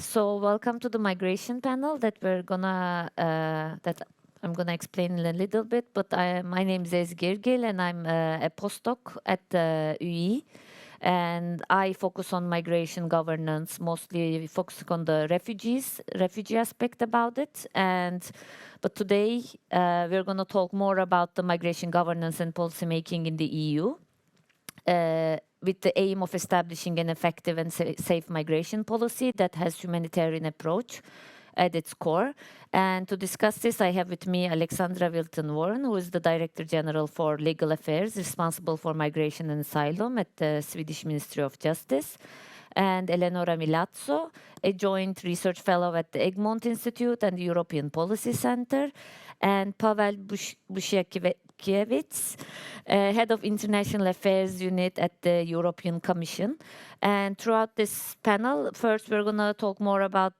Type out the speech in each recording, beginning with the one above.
So welcome to the migration panel that I'm gonna explain in a little bit. But my name is Ezgi and I'm a postdoc at the UE, and I focus on migration governance, mostly focusing on the refugee aspect about it. But today we're gonna talk more about the migration governance and policy making in the EU. With the aim of establishing an effective and safe migration policy that has humanitarian approach at its core. And to discuss this, I have with me Alexandra Wilton-Warren, who is the Director General for Legal Affairs, responsible for migration and asylum at the Swedish Ministry of Justice, and Eleonora Milazzo, a joint research fellow at the Egmont Institute and the European Policy Center, and Pavel Bushiakiewicz, head of International Affairs Unit at the European Commission. And throughout this panel, first we're going to talk more about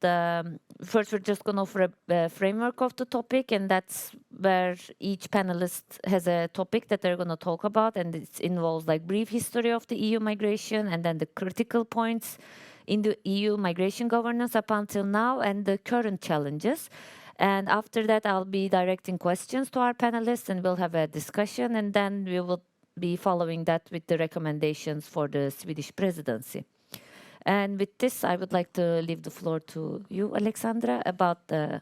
first we're just going to offer a framework of the topic, and that's where each panelist has a topic that they're going to talk about, and it involves like brief history of the EU migration and then the critical points in the EU migration governance up until now and the current challenges. And after that, I'll be directing questions to our panelists and we'll have a discussion, and then we will be following that with the recommendations for the Swedish presidency. And with this, I would like to leave the floor to you, Alexandra, about the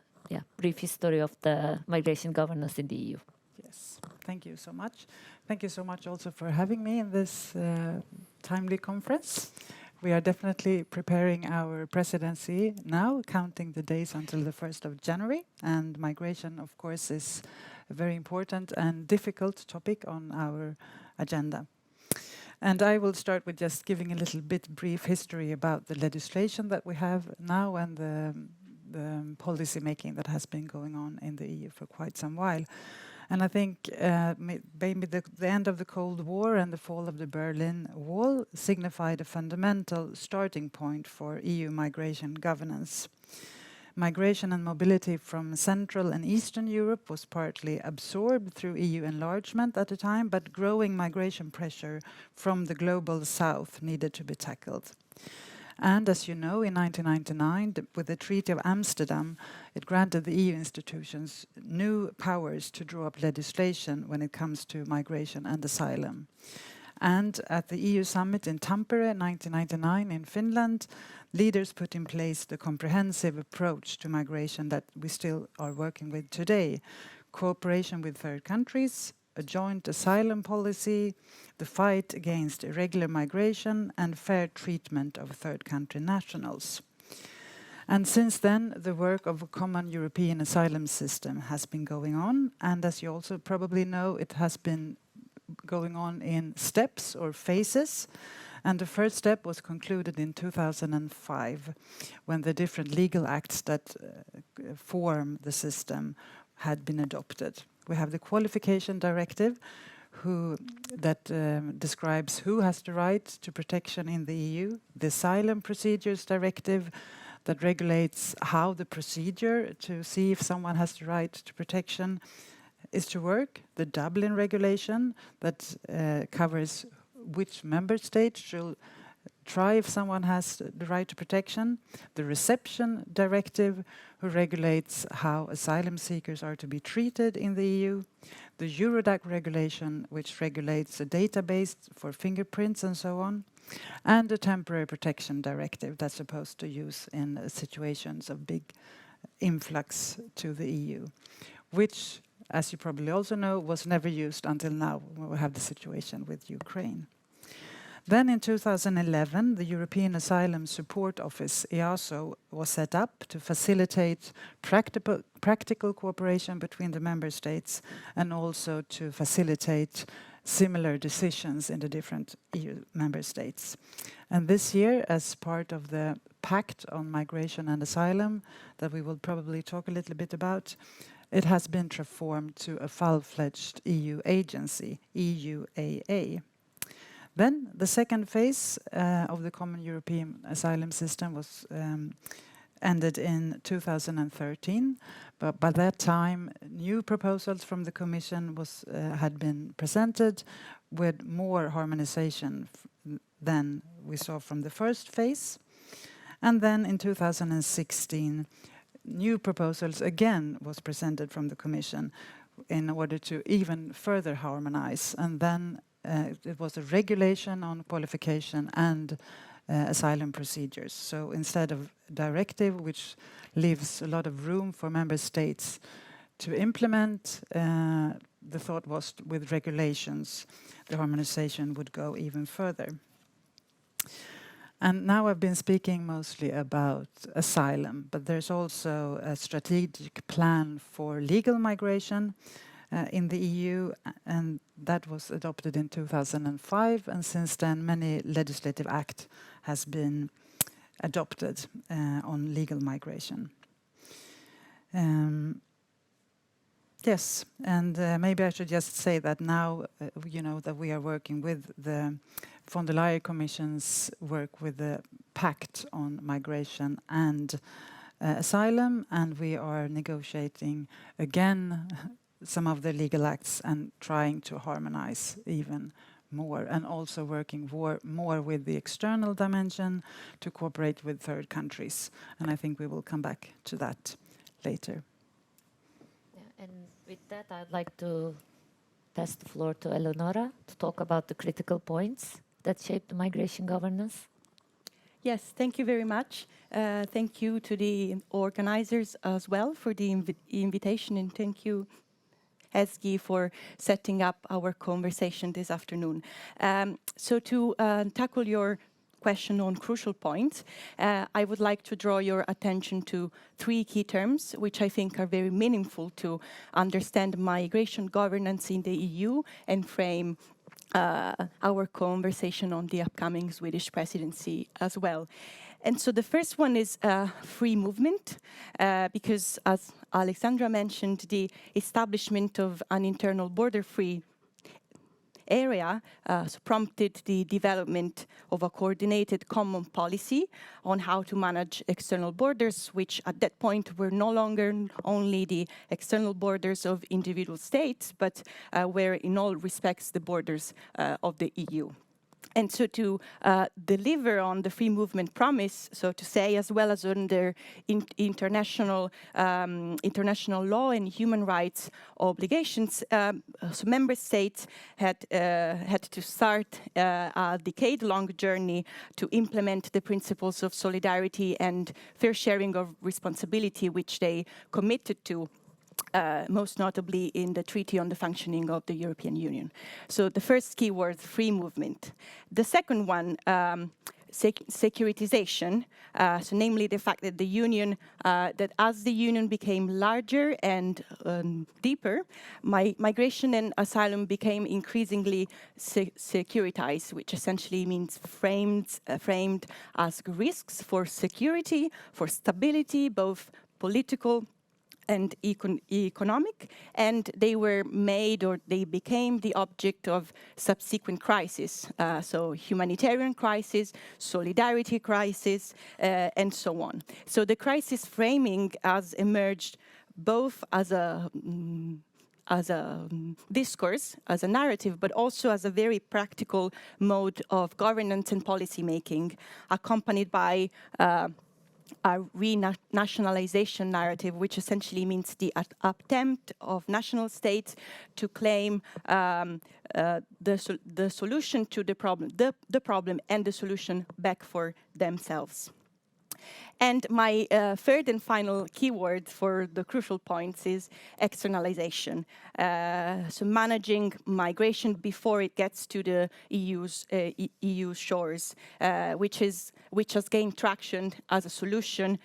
brief history of the migration governance in the EU. Yes, thank you so much. Thank you so much also for having me in this timely conference. We are definitely preparing our presidency now, counting the days until the 1st of January. And migration, of course, is a very important and difficult topic on our agenda. And I will start with just giving a little bit brief history about the legislation that we have now and the policy making that has been going on in the EU for quite some while. And I think maybe the end of the Cold War and the fall of the Berlin Wall signified a fundamental starting point for EU migration governance. Migration and mobility from Central and Eastern Europe was partly absorbed through EU enlargement at the time, but growing migration pressure from the global south needed to be tackled. And as you know, in 1999, with the Treaty of Amsterdam, it granted the EU institutions new powers to draw up legislation when it comes to migration and asylum. And at the EU summit in Tampere, 1999, in Finland, leaders put in place the comprehensive approach to migration that we still are working with today: cooperation with third countries, a joint asylum policy, the fight against irregular migration, and fair treatment of third country nationals. And since then, the work of a common European asylum system has been going on, and as you also probably know, it has been going on in steps or phases. And the first step was concluded in 2005, when the different legal acts that form the system had been adopted. We have the Qualification Directive, that describes who has the right to protection in the EU, the Asylum Procedures Directive, that regulates how the procedure to see if someone has the right to protection is to work, the Dublin Regulation, that covers which member state should try if someone has the right to protection, the Reception Directive, who regulates how asylum seekers are to be treated in the EU, the Eurodac regulation, which regulates a database for fingerprints and so on, and the Temporary Protection Directive that's supposed to use in situations of big influx to the EU, which, as you probably also know, was never used until now, when we have the situation with Ukraine. Then in 2011, the European Asylum Support Office, EASO, was set up to facilitate practical cooperation between the member states and also to facilitate similar decisions in the different EU member states. And this year, as part of the Pact on Migration and Asylum, that we will probably talk a little bit about, it has been transformed to a full-fledged EU agency, EUAA. Then the second phase of the Common European Asylum System was ended in 2013, but by that time new proposals from the Commission had been presented with more harmonization than we saw from the first phase. And then in 2016, new proposals again was presented from the Commission in order to even further harmonize. And then it was a regulation on qualification and asylum procedures. So instead of directive, which leaves a lot of room for member states to implement, the thought was with regulations, the harmonization would go even further. And now I've been speaking mostly about asylum, but there's also a strategic plan for legal migration in the EU, and that was adopted in 2005, and since then many legislative acts has been adopted on legal migration. Yes, and maybe I should just say that now, you know, that we are working with the von der Leyen Commission's work with the Pact on Migration and Asylum, and we are negotiating again some of the legal acts and trying to harmonize even more, and also working more with the external dimension to cooperate with third countries. And I think we will come back to that later. And with that, I'd like to pass the floor to Eleonora to talk about the critical points that shape the migration governance. Yes, thank you very much. Thank you to the organizers as well for the invitation, and thank you, Ezgi, for setting up our conversation this afternoon. So to tackle your question on crucial points, I would like to draw your attention to 3 key terms, which I think are very meaningful to understand migration governance in the EU and frame our conversation on the upcoming Swedish presidency as well. And so the first one is free movement, because as Alexandra mentioned, the establishment of an internal border-free area prompted the development of a coordinated common policy on how to manage external borders, which at that point were no longer only the external borders of individual states, but were in all respects the borders of the EU. And so to deliver on the free movement promise, so to say, as well as under international law and human rights obligations, so member states had to start a decade-long journey to implement the principles of solidarity and fair sharing of responsibility, which they committed to. Most notably in the Treaty on the Functioning of the European Union. So the first key word, free movement. The second one, securitization, so namely the fact that the Union, that as the Union became larger and deeper, migration and asylum became increasingly securitized, which essentially means framed as risks for security, for stability, both political and economic, and they were made, or they became, the object of subsequent crises. So humanitarian crisis, solidarity crisis, and so on. So the crisis framing has emerged both as a discourse, as a narrative, but also as a very practical mode of governance and policy making, accompanied by a renationalization narrative, which essentially means the attempt of national states to claim the solution to the problem and the solution back for themselves. And my third and final keyword for the crucial points is externalization. So managing migration before it gets to the EU shores, which has gained traction as a solution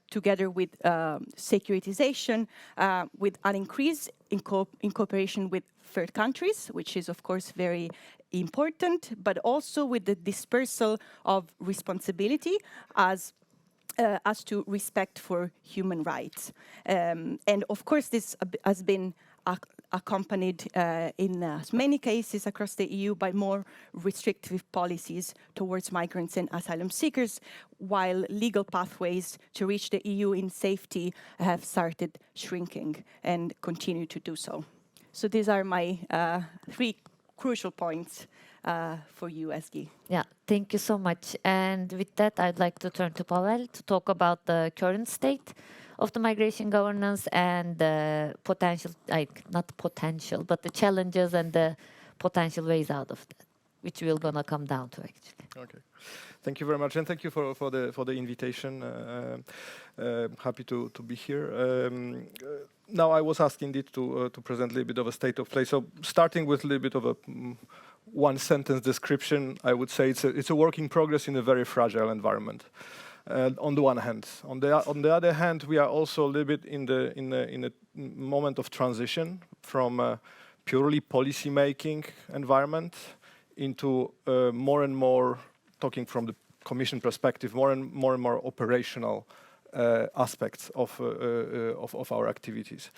together with securitization, with an increase in cooperation with third countries, which is of course very important, but also with the dispersal of responsibility as to respect for human rights. And of course, this has been accompanied in many cases across the EU by more restrictive policies towards migrants and asylum seekers, while legal pathways to reach the EU in safety have started shrinking and continue to do so. So these are my 3 crucial points for you, Ezgi. Yeah, thank you so much. And with that, I'd like to turn to Pavel to talk about the current state of the migration governance and the potential, like not potential, but the challenges and the potential ways out of that, which we're gonna come down to actually. Okay. Thank you very much, and thank you for the invitation. Happy to be here. Now, I was asked indeed to present a little bit of a state of play. So, starting with a little bit of a one-sentence description, I would say it's a work in progress in a very fragile environment. On the one hand, on the other hand, we are also a little bit in a moment of transition from a purely policy-making environment into more and more, talking from the Commission perspective, more and more operational aspects of our activities.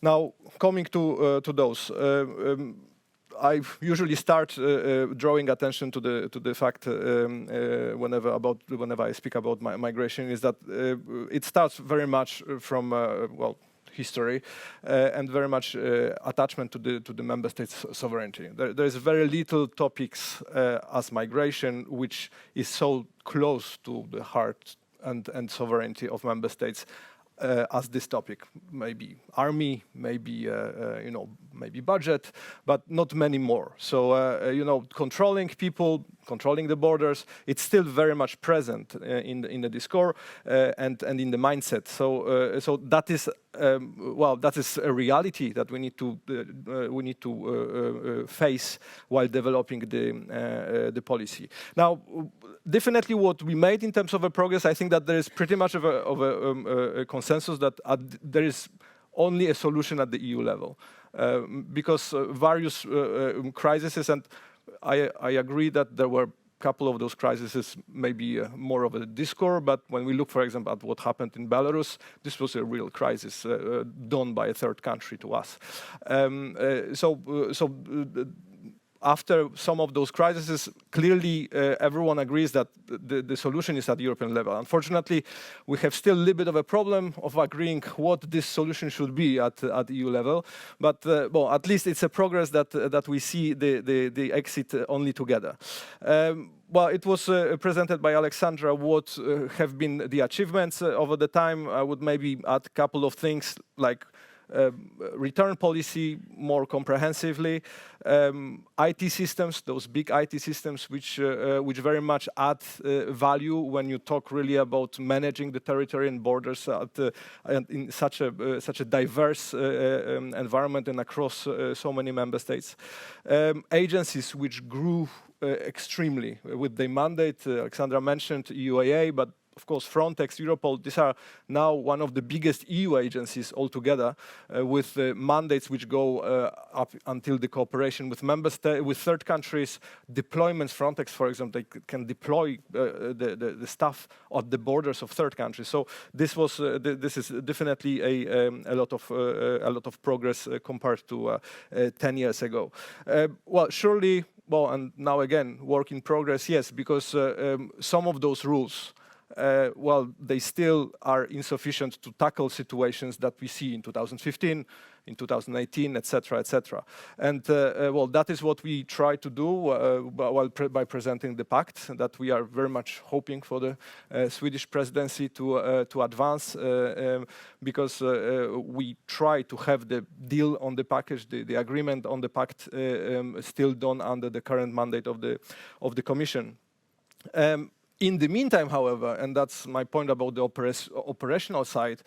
Now, coming to those, I usually start drawing attention to the fact whenever I speak about migration is that it starts very much from history and very much attachment to the member states' sovereignty. There is very little topics as migration which is so close to the heart and sovereignty of member states as this topic. Maybe army, maybe maybe budget, but not many more. So controlling people, controlling the borders, it's still very much present in the discourse and in the mindset. So that is that is a reality that we need to face while developing the policy. Now, definitely, what we made in terms of a progress, I think that there is pretty much of a consensus that there is only a solution at the EU level, because various crises, and I agree that there were a couple of those crises maybe more of a discourse, but when we look, for example, at what happened in Belarus, this was a real crisis done by a third country to us. After some of those crises, clearly everyone agrees that the solution is at the European level. Unfortunately, we have still a little bit of a problem of agreeing what this solution should be at EU level. But at least it's a progress that we see the exit only together. Well, it was presented by Alexandra what have been the achievements over the time. I would maybe add a couple of things like return policy more comprehensively, IT systems, those big IT systems which very much add value when you talk really about managing the territory and borders in such a diverse environment and across so many member states. Agencies which grew extremely with the mandate. Alexandra mentioned EUAA, but of course, Frontex, Europol, these are now one of the biggest EU agencies altogether, with mandates which go up until the cooperation with with third countries, deployments. Frontex, for example, they can deploy the staff at the borders of third countries. So this is definitely a lot of progress compared to 10 years ago. Well, surely, and now again, work in progress, yes, because some of those rules, they still are insufficient to tackle situations that we see in 2015, in 2018, etc., etc. And that is what we try to do by presenting the pact that we are very much hoping for the Swedish presidency to advance, because we try to have the deal on the package, the agreement on the pact, still done under the current mandate of the Commission. In the meantime, however, and that's my point about the operational side,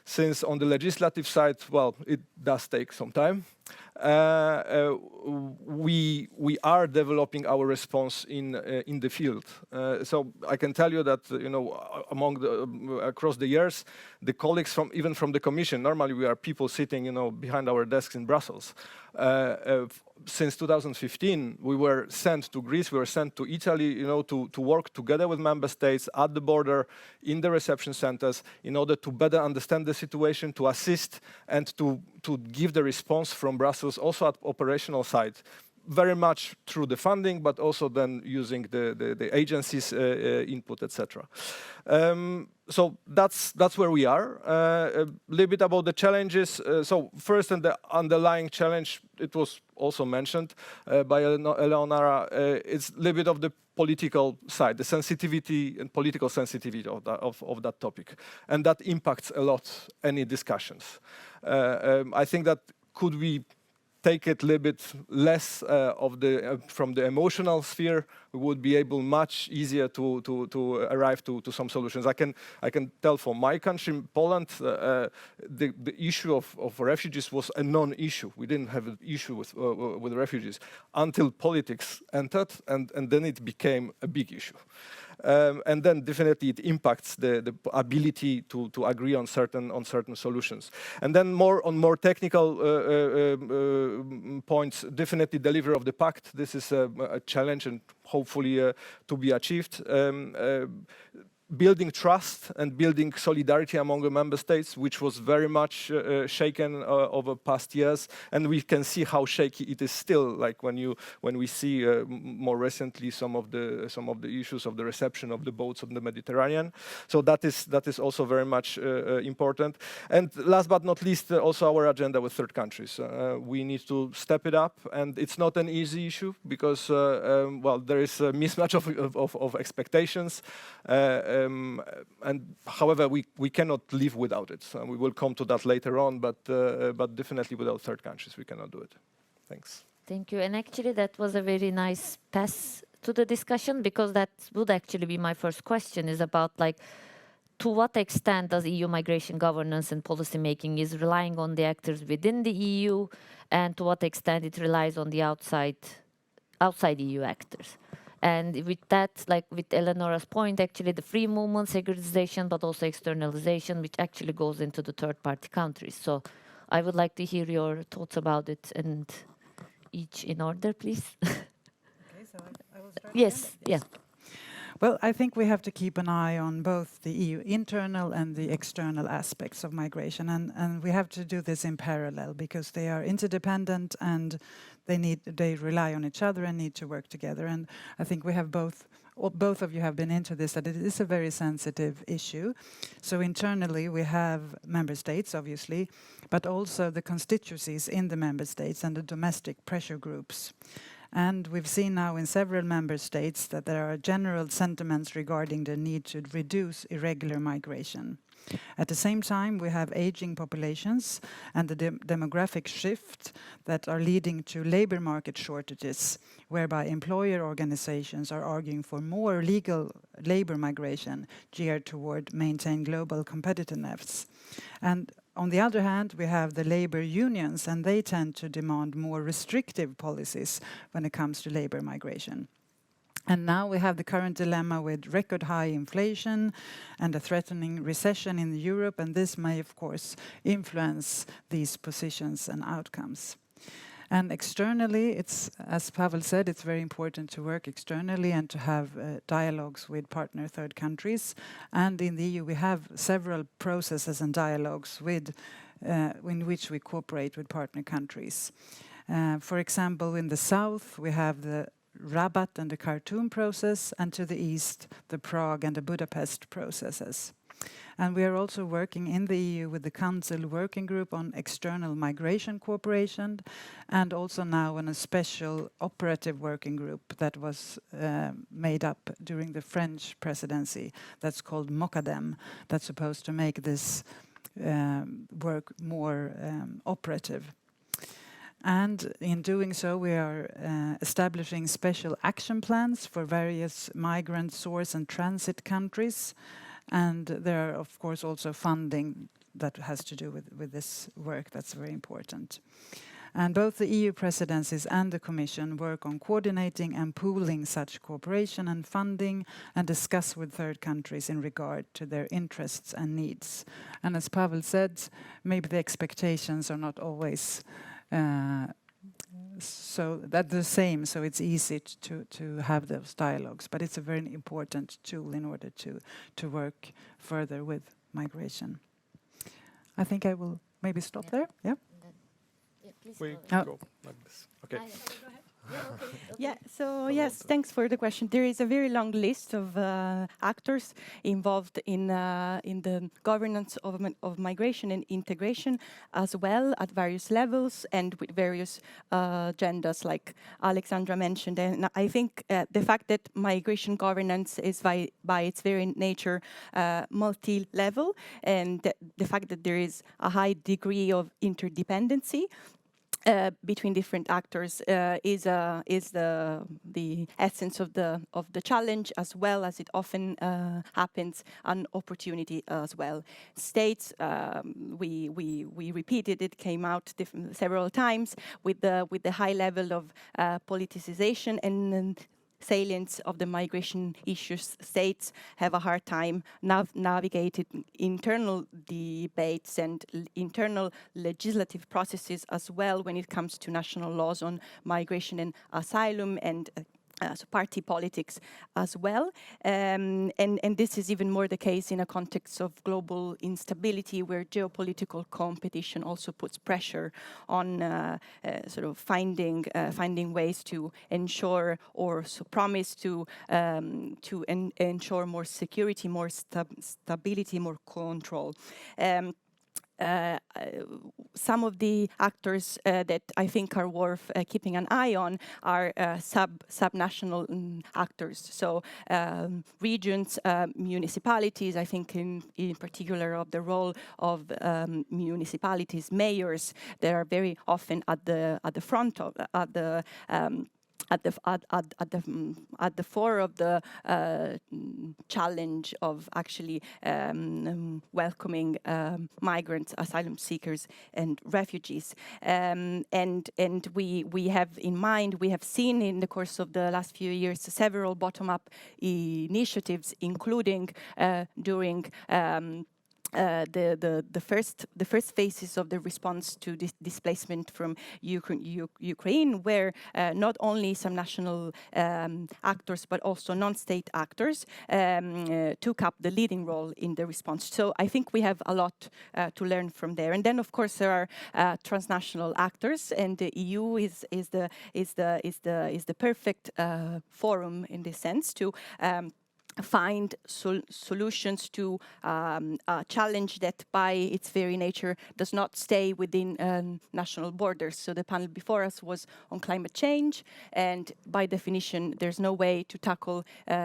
since on the legislative side, it does take some time, we are developing our response in the field. So I can tell you that across the years, the colleagues even from the Commission, normally we are people sitting behind our desks in Brussels. Since 2015, we were sent to Greece, we were sent to Italy, to work together with member states at the border, in the reception centers, in order to better understand the situation, to assist, and to give the response from Brussels, also at operational side, very much through the funding, but also then using the agencies' input, etc. So that's where we are. A little bit about the challenges. So first, and the underlying challenge, it was also mentioned by Eleonora, it's a little bit of the political side, the sensitivity and political sensitivity of that topic. And that impacts a lot any discussions. I think that could we take it a little bit less from the emotional sphere, we would be able much easier to arrive to some solutions. I can tell for my country, Poland, the issue of refugees was a non-issue. We didn't have an issue with refugees until politics entered, and then it became a big issue. And then definitely it impacts the ability to agree on certain solutions. And then more technical points, definitely delivery of the pact. This is a challenge and hopefully to be achieved. Building trust and building solidarity among the member states, which was very much shaken over past years, and we can see how shaky it is still. Like when we see more recently some of the issues of the reception of the boats on the Mediterranean. So that is also very much important. And last but not least, also our agenda with third countries. We need to step it up, and it's not an easy issue because well, there is a mismatch of expectations. And however, we cannot live without it. So we will come to that later on, but definitely without third countries, we cannot do it. Thanks. Thank you. And actually, that was a very nice pass to the discussion, because that would actually be my first question, is about like, to what extent does EU migration governance and policy making is relying on the actors within the EU, and to what extent it relies on the outside EU actors? And with that, like with Eleonora's point, actually the free movement, securitization, but also externalization, which actually goes into the third-party countries. So I would like to hear your thoughts about it, and each in order, please. Okay, so I will start. Yes, again? yeah. Well, I think we have to keep an eye on both the EU internal and the external aspects of migration, and we have to do this in parallel because they are interdependent and they rely on each other and need to work together. And I think we have both of you have been into this, that it is a very sensitive issue. So internally we have member states, obviously, but also the constituencies in the member states and the domestic pressure groups. And we've seen now in several member states that there are general sentiments regarding the need to reduce irregular migration. At the same time, we have aging populations and the demographic shift that are leading to labor market shortages, whereby employer organizations are arguing for more legal labor migration geared toward maintain global competitiveness. And on the other hand, we have the labor unions, and they tend to demand more restrictive policies when it comes to labor migration. And now we have the current dilemma with record high inflation and a threatening recession in Europe, and this may, of course, influence these positions and outcomes. And externally, it's, as Pavel said, it's very important to work externally and to have dialogues with partner third countries. And in the EU, we have several processes and dialogues with, in which we cooperate with partner countries. For example, in the south, we have the Rabat and the Khartoum process, and to the east, the Prague and the Budapest processes. And we are also working in the EU with the Council Working Group on external migration cooperation, and also now on a special operative working group that was made up during the French presidency, that's called MOCADEM, that's supposed to make this work more operative. And in doing so, we are establishing special action plans for various migrant source and transit countries. And there are, of course, also funding that has to do with this work. That's very important. And both the EU presidencies and the Commission work on coordinating and pooling such cooperation and funding, and discuss with third countries in regard to their interests and needs. And as Pavel said, maybe the expectations are not always so that the same, so it's easy to have those dialogues, but it's a very important tool in order to work further with migration. I think I will maybe stop there. Yeah. Yeah, please We go. go like this. Okay. Yeah, so yes, thanks for the question. There is a very long list of actors involved in the governance of migration and integration as well at various levels and with various agendas like Alexandra mentioned. And I think the fact that migration governance is by its very nature multi-level, and the fact that there is a high degree of interdependency between different actors is the essence of the challenge, as well as it often happens an opportunity as well. States, we repeated it, came out several times with the high level of politicization and salience of the migration issues. States have a hard time navigating internal debates and internal legislative processes as well when it comes to national laws on migration and asylum and so party politics as well. And this is even more the case in a context of global instability where geopolitical competition also puts pressure on sort of finding ways to ensure or promise to ensure more security, more stability, more control. Some of the actors that I think are worth keeping an eye on are subnational actors. So regions, municipalities, I think in particular of the role of municipalities, mayors, that are very often at the front of at the fore of the challenge of actually welcoming migrants, asylum seekers, and refugees. And we have in mind, we have seen in the course of the last few years several bottom-up initiatives, including during the first phases of the response to displacement from Ukraine, where not only some national actors but also non-state actors took up the leading role in the response. So I think we have a lot to learn from there. And then, of course, there are transnational actors, and the EU is the perfect forum in this sense to find solutions to a challenge that by its very nature does not stay within national borders. So the panel before us was on climate change, and by definition there's no way to tackle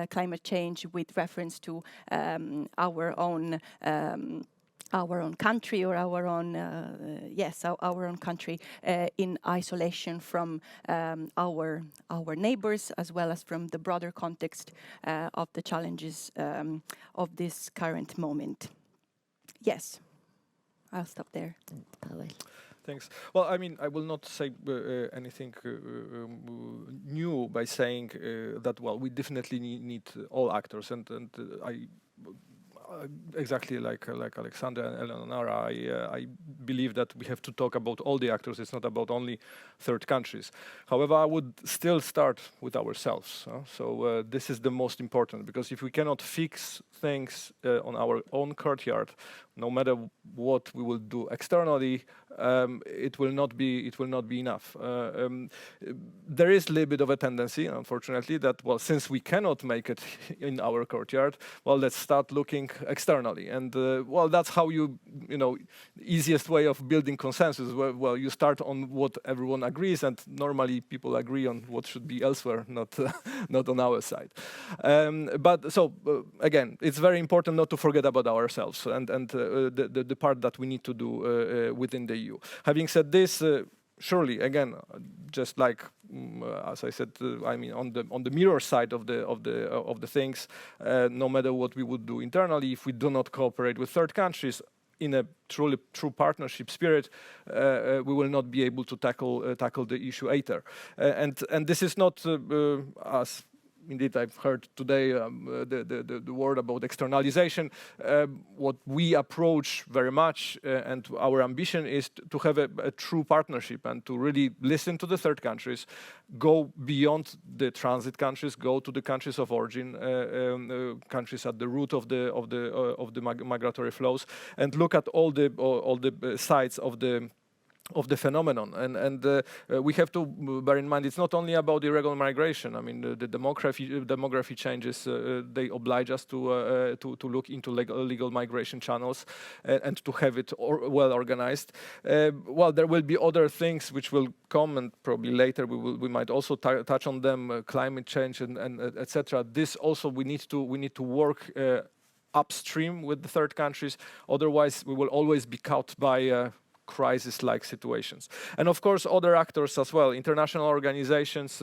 climate change with reference to our own country or our own country in isolation from our neighbors, as well as from the broader context of the challenges of this current moment. Yes, I'll stop there. Thanks. Well, I mean, I will not say anything new by saying that, well, we definitely need all actors, and I exactly like Alexandra and Eleonora, I believe that we have to talk about all the actors. It's not about only third countries. However, I would still start with ourselves. So this is the most important, because if we cannot fix things on our own courtyard, no matter what we will do externally, it will not be enough. There is a little bit of a tendency, unfortunately, that, well, since we cannot make it in our courtyard, well, let's start looking externally. And well, that's how easiest way of building consensus. Well, you start on what everyone agrees, and normally people agree on what should be elsewhere, not not on our side. But so again, it's very important not to forget about ourselves and the part that we need to do within the EU. Having said this, surely, again, just like as I said, I mean, on the mirror side of the things, no matter what we would do internally, if we do not cooperate with third countries in a true partnership spirit, we will not be able to tackle the issue either. And this is not as indeed, I've heard today the word about externalization. What we approach very much, and our ambition is to have a true partnership and to really listen to the third countries, go beyond the transit countries, go to the countries of origin, countries at the root of the migratory flows, and look at all the sides of the of the phenomenon, and we have to bear in mind it's not only about irregular migration. I mean, the demography changes, they oblige us to look into legal migration channels and to have it well organized. Well, there will be other things which will come, and probably later we might also touch on them, climate change and etc. This also we need to work upstream with the third countries. Otherwise, we will always be caught by crisis-like situations. And of course, other actors as well, international organizations,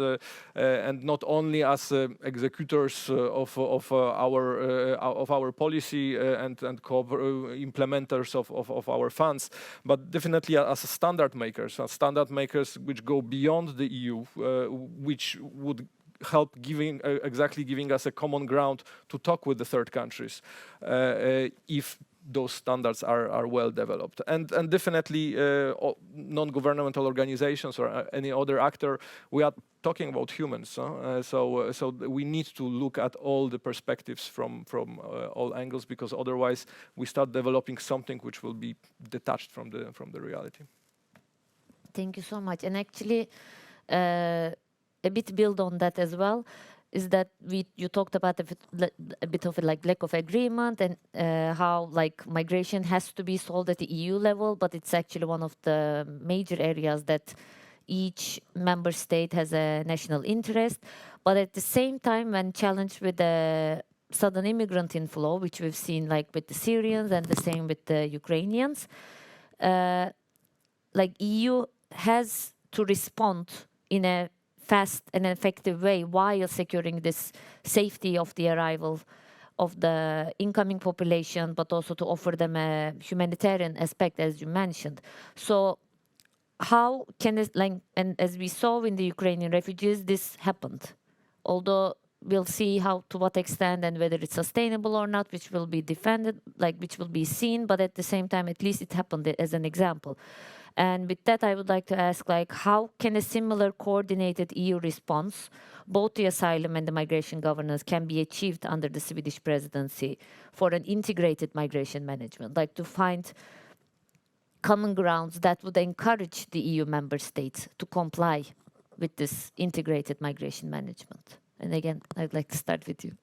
and not only as executors of our policy and implementers of our funds, but definitely as standard makers which go beyond the EU, which would help giving us a common ground to talk with the third countries if those standards are well developed. And definitely non-governmental organizations or any other actor, we are talking about humans. So we need to look at all the perspectives from all angles, because otherwise we start developing something which will be detached from the reality. Thank you so much. And actually, a bit build on that as well, is that you talked about a bit of like lack of agreement and how like migration has to be solved at the EU level, but it's actually one of the major areas that each member state has a national interest. But at the same time, when challenged with the sudden immigrant inflow, which we've seen like with the Syrians and the same with the Ukrainians, like EU has to respond in a fast and effective way while securing this safety of the arrival of the incoming population, but also to offer them a humanitarian aspect, as you mentioned. So how can it, like, and as we saw in the Ukrainian refugees, this happened. Although we'll see how, to what extent and whether it's sustainable or not, which will be defended, like which will be seen, but at the same time, at least it happened as an example. And with that, I would like to ask, like, how can a similar coordinated EU response, both the asylum and the migration governance, can be achieved under the Swedish presidency for an integrated migration management, like to find common grounds that would encourage the EU member states to comply with this integrated migration management? And again, I'd like to start with you.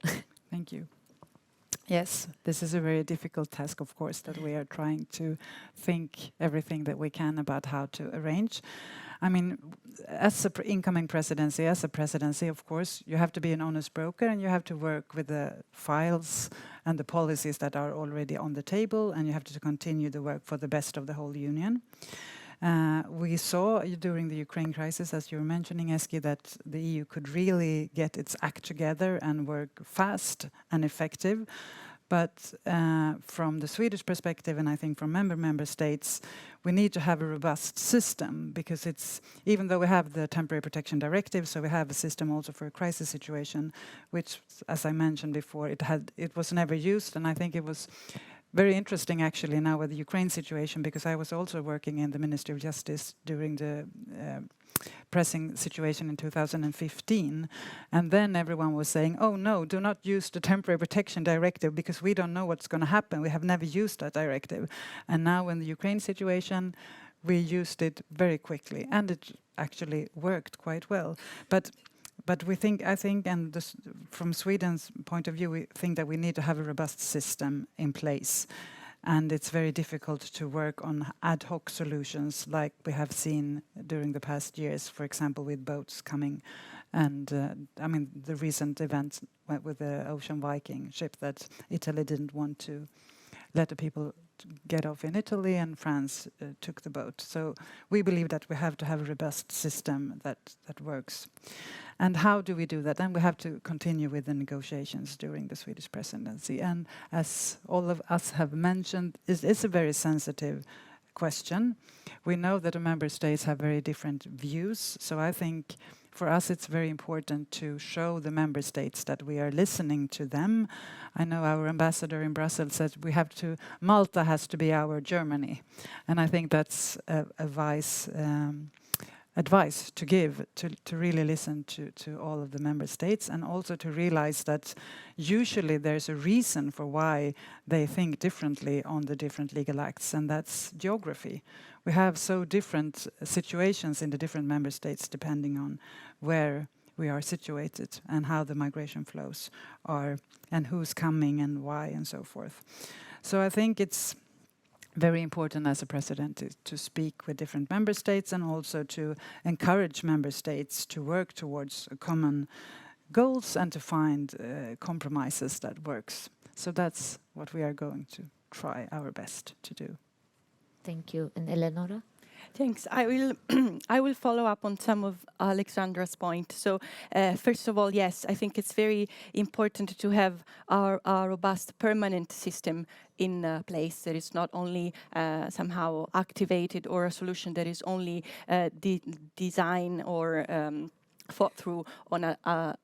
Thank you. Yes, this is a very difficult task, of course, that we are trying to think everything that we can about how to arrange. I mean, as an incoming presidency, of course, you have to be an honest broker and you have to work with the files and the policies that are already on the table, and you have to continue the work for the best of the whole union. We saw during the Ukraine crisis, as you were mentioning, Eski, that the EU could really get its act together and work fast and effective. But from the Swedish perspective, and I think from member states, we need to have a robust system, because it's, even though we have the temporary protection directive, so we have a system also for a crisis situation, which, as I mentioned before, it was never used, and I think it was very interesting actually now with the Ukraine situation, because I was also working in the Ministry of Justice during the pressing situation in 2015, and then everyone was saying, oh no, do not use the temporary protection directive because we don't know what's going to happen. We have never used that directive. And now in the Ukraine situation, we used it very quickly, and it actually worked quite well. But I think, and this, from Sweden's point of view, we think that we need to have a robust system in place. And it's very difficult to work on ad hoc solutions like we have seen during the past years, for example, with boats coming. And I mean, the recent events with the Ocean Viking ship that Italy didn't want to let the people get off in Italy, and France took the boat. So we believe that we have to have a robust system that works. And how do we do that? Then we have to continue with the negotiations during the Swedish presidency. And as all of us have mentioned, it's a very sensitive question. We know that the member states have very different views. So I think for us it's very important to show the member states that we are listening to them. I know our ambassador in Brussels said Malta has to be our Germany. And I think that's a wise advice to give, to really listen to all of the member states, and also to realize that usually there's a reason for why they think differently on the different legal acts, and that's geography. We have so different situations in the different member states depending on where we are situated and how the migration flows are and who's coming and why and so forth. So I think it's very important as a president to speak with different member states and also to encourage member states to work towards common goals and to find compromises that works. So that's what we are going to try our best to do. Thank you. And Eleonora? Thanks. I will I will follow up on some of Alexandra's point. So first of all, yes, I think it's very important to have our robust permanent system in place that is not only somehow activated or a solution that is only designed or thought through on a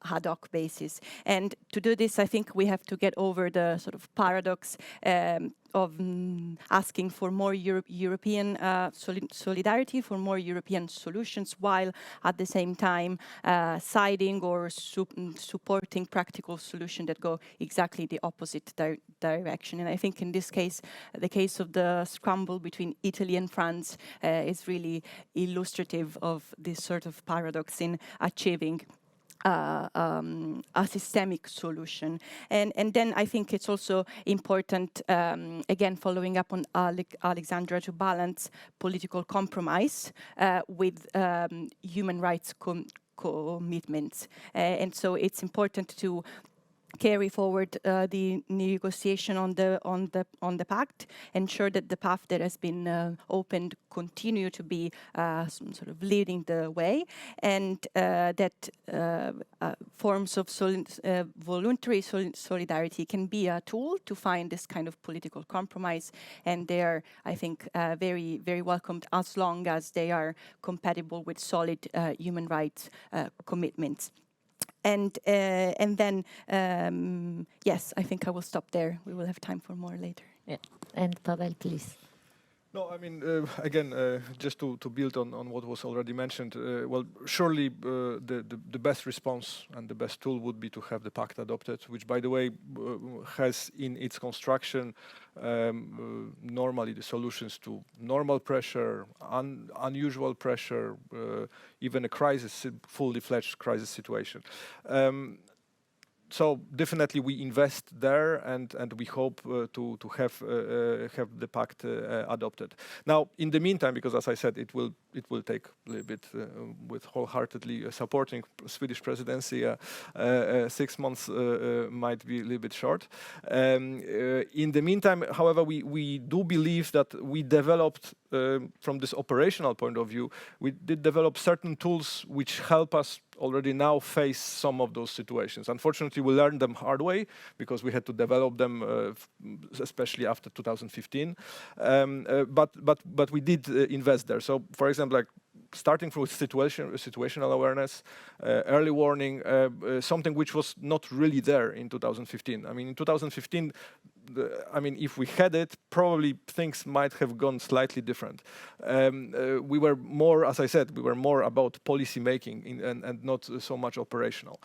ad hoc basis. And to do this, I think we have to get over the sort of paradox of asking for more European solidarity, for more European solutions, while at the same time siding or supporting practical solutions that go exactly the opposite direction. And I think in this case, the case of the scramble between Italy and France is really illustrative of this sort of paradox in achieving a systemic solution. And then I think it's also important, again, following up on Alexandra, to balance political compromise with human rights commitments. And so it's important to carry forward the negotiation on the pact, ensure that the path that has been opened continue to be sort of leading the way, and that forms of voluntary solidarity can be a tool to find this kind of political compromise, and they are, I think, very, very welcomed as long as they are compatible with solid human rights commitments. And then, yes, I think I will stop there. We will have time for more later. Yeah. And Pavel, please. No, I mean, again, just to build on what was already mentioned, well, surely the best response and the best tool would be to have the pact adopted, which, by the way, has in its construction normally the solutions to normal pressure, unusual pressure, even a crisis, fully fledged crisis situation. So definitely we invest there, and we hope to have the pact adopted. Now, in the meantime, because as I said, it will take a little bit with wholeheartedly supporting Swedish presidency. 6 months might be a little bit short. In the meantime, however, we do believe that we developed, from this operational point of view, we did develop certain tools which help us already now face some of those situations. Unfortunately, we learned them hard way because we had to develop them, especially after 2015. But we did invest there. So, for example, like starting from situational awareness, early warning, something which was not really there in 2015. I mean, in 2015, if we had it, probably things might have gone slightly different. We were more, as I said, we were more about policy making and not so much operational.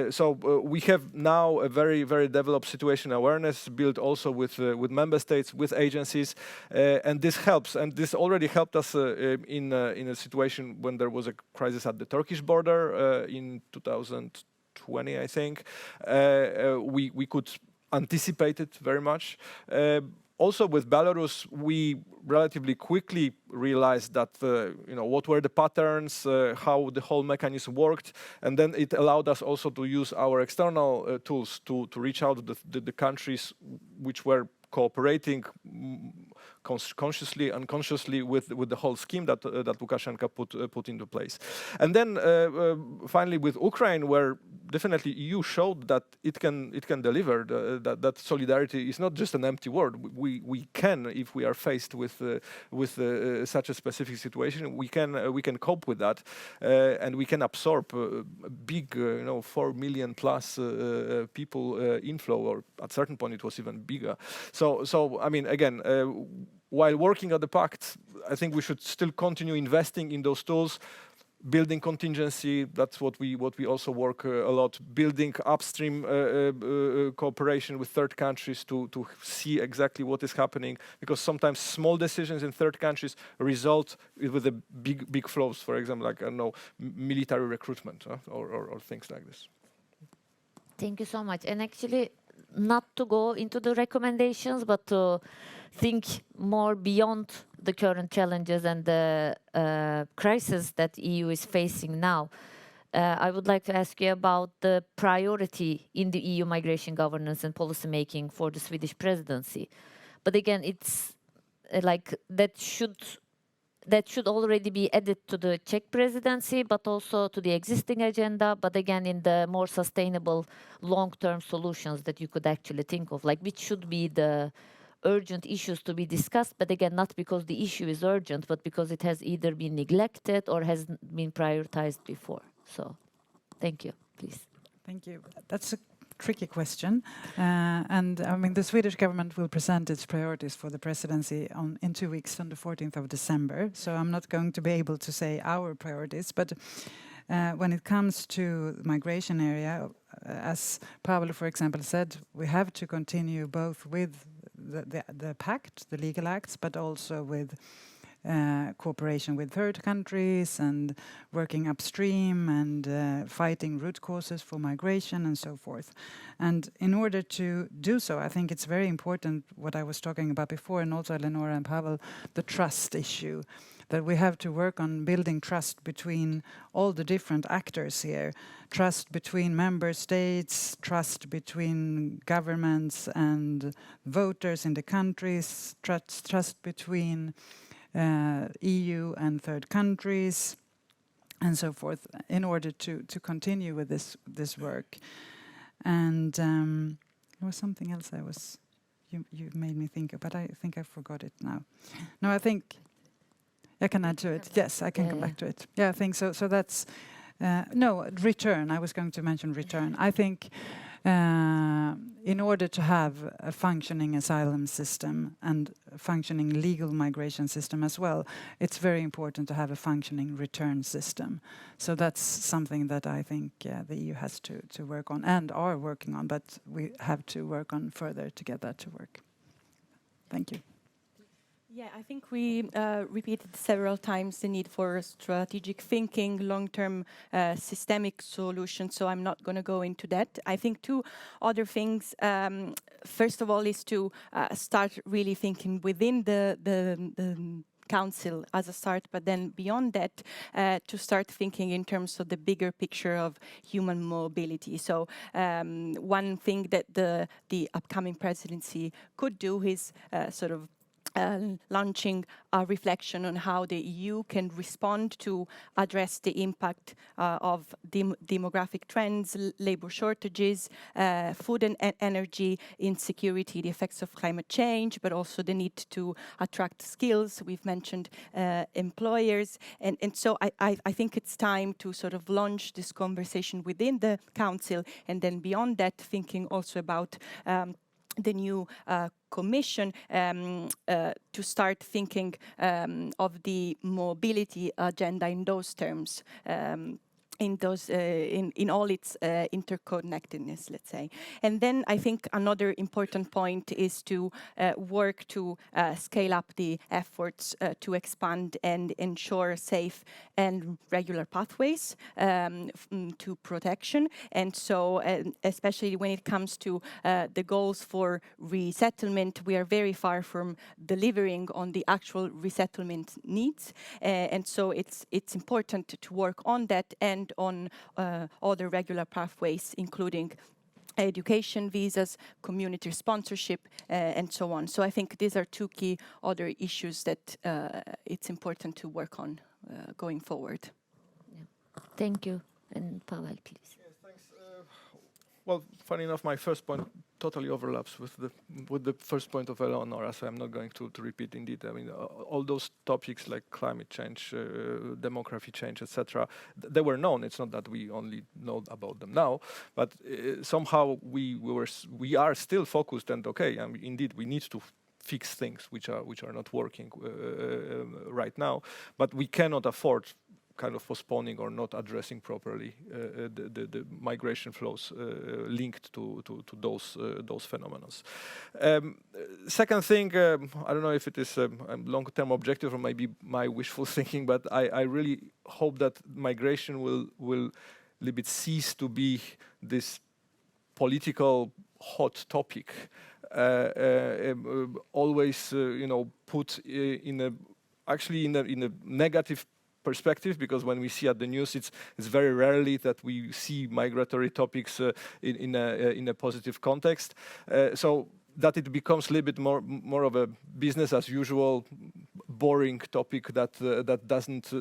So we have now a very, very developed situation awareness built also with member states, with agencies, and this helps. And this already helped us in a situation when there was a crisis at the Turkish border in 2020, I think. We could anticipate it very much. Also with Belarus, we relatively quickly realized that what were the patterns, how the whole mechanism worked, and then it allowed us also to use our external tools to reach out to the countries which were cooperating consciously, unconsciously with the whole scheme that Lukashenko put into place. And then finally with Ukraine, where definitely EU showed that it can deliver, that solidarity is not just an empty word. We can, if we are faced with such a specific situation, we can cope with that, and we can absorb a big 4 million plus people inflow, or at certain point it was even bigger. So I mean, again, while working at the pact, I think we should still continue investing in those tools, building contingency, that's what we also work a lot, building upstream cooperation with third countries to see exactly what is happening, because sometimes small decisions in third countries result with the big flows, for example, like, I don't know, military recruitment or things like this. Thank you so much. And actually, not to go into the recommendations, but to think more beyond the current challenges and the crisis that EU is facing now. I would like to ask you about the priority in the EU migration governance and policy making for the Swedish presidency. But again, it's like that should already be added to the Czech presidency, but also to the existing agenda, but again in the more sustainable long-term solutions that you could actually think of, like which should be the urgent issues to be discussed, but again, not because the issue is urgent, but because it has either been neglected or has been prioritized before. So, thank you, please. Thank you. That's a tricky question. And I mean, the Swedish government will present its priorities for the presidency in 2 weeks, on the 14th of December. So I'm not going to be able to say our priorities, but when it comes to the migration area, as Pavel, for example, said, we have to continue both with the pact, the legal acts, but also with cooperation with third countries and working upstream and fighting root causes for migration and so forth. And in order to do so, I think it's very important what I was talking about before, and also Eleonora and Pavel, the trust issue, that we have to work on building trust between all the different actors here. Trust between member states, trust between governments and voters in the countries, trust between EU and third countries, and so forth, in order to continue with this work. And there was something else you made me think of, but I think I forgot it now. No, I think I can add to it. Yes, I can come back to it. Yeah, I think so. So that's return. I was going to mention return. I think in order to have a functioning asylum system and a functioning legal migration system as well, it's very important to have a functioning return system. So that's something that I think the EU has to work on and are working on, but we have to work on further to get that to work. Thank you. Yeah, I think we repeated several times the need for strategic thinking, long-term systemic solutions, so I'm not going to go into that. I think two other things, first of all, is to start really thinking within the Council as a start, but then beyond that, to start thinking in terms of the bigger picture of human mobility. So one thing that the upcoming presidency could do is sort of launching a reflection on how the EU can respond to address the impact of demographic trends, labor shortages, food and energy insecurity, the effects of climate change, but also the need to attract skills. We've mentioned employers. And so I think it's time to sort of launch this conversation within the Council, and then beyond that, thinking also about the new Commission to start thinking of the mobility agenda in those terms. In all its interconnectedness, let's say. And then I think another important point is to work to scale up the efforts to expand and ensure safe and regular pathways to protection. And so, especially when it comes to the goals for resettlement, we are very far from delivering on the actual resettlement needs. And so it's important to work on that and on other regular pathways, including education, visas, community sponsorship, and so on. So I think these are two key other issues that it's important to work on going forward. Yeah. Thank you. And Pavel, please. Yes, thanks. Well, funny enough, my first point totally overlaps with the first point of Eleonora, so I'm not going to repeat indeed. I mean, all those topics like climate change, demography change, etc., they were known. It's not that we only know about them now, but somehow we are still focused. And okay, I mean, indeed, we need to fix things which are not working right now, but we cannot afford kind of postponing or not addressing properly the migration flows linked to those phenomena. Second thing, I don't know if it is a long-term objective or maybe my wishful thinking, but I really hope that migration will a little bit cease to be this political hot topic, always put in a negative perspective, because when we see at the news, it's very rarely that we see migratory topics in a positive context. So that it becomes a little bit more of a business as usual, boring topic that doesn't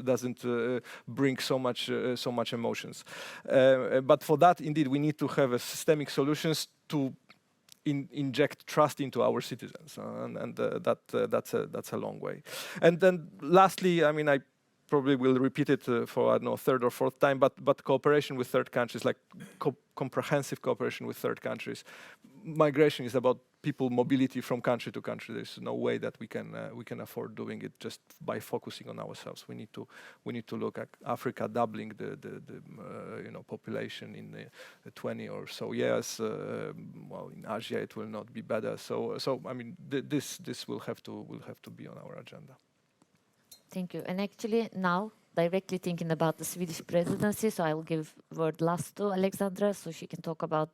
bring so much emotions. But for that, indeed, we need to have systemic solutions to inject trust into our citizens, and that's a long way. And then lastly, I mean, I probably will repeat it for, I don't know, third or fourth time, but cooperation with third countries, like comprehensive cooperation with third countries. Migration is about people mobility from country to country. There's no way that we can afford doing it just by focusing on ourselves. We need to look at Africa doubling the population in 20 or so years. Well, in Asia it will not be better. So I mean, this will have to be on our agenda. Thank you. And actually now, directly thinking about the Swedish presidency, so I will give word last to Alexandra, so she can talk about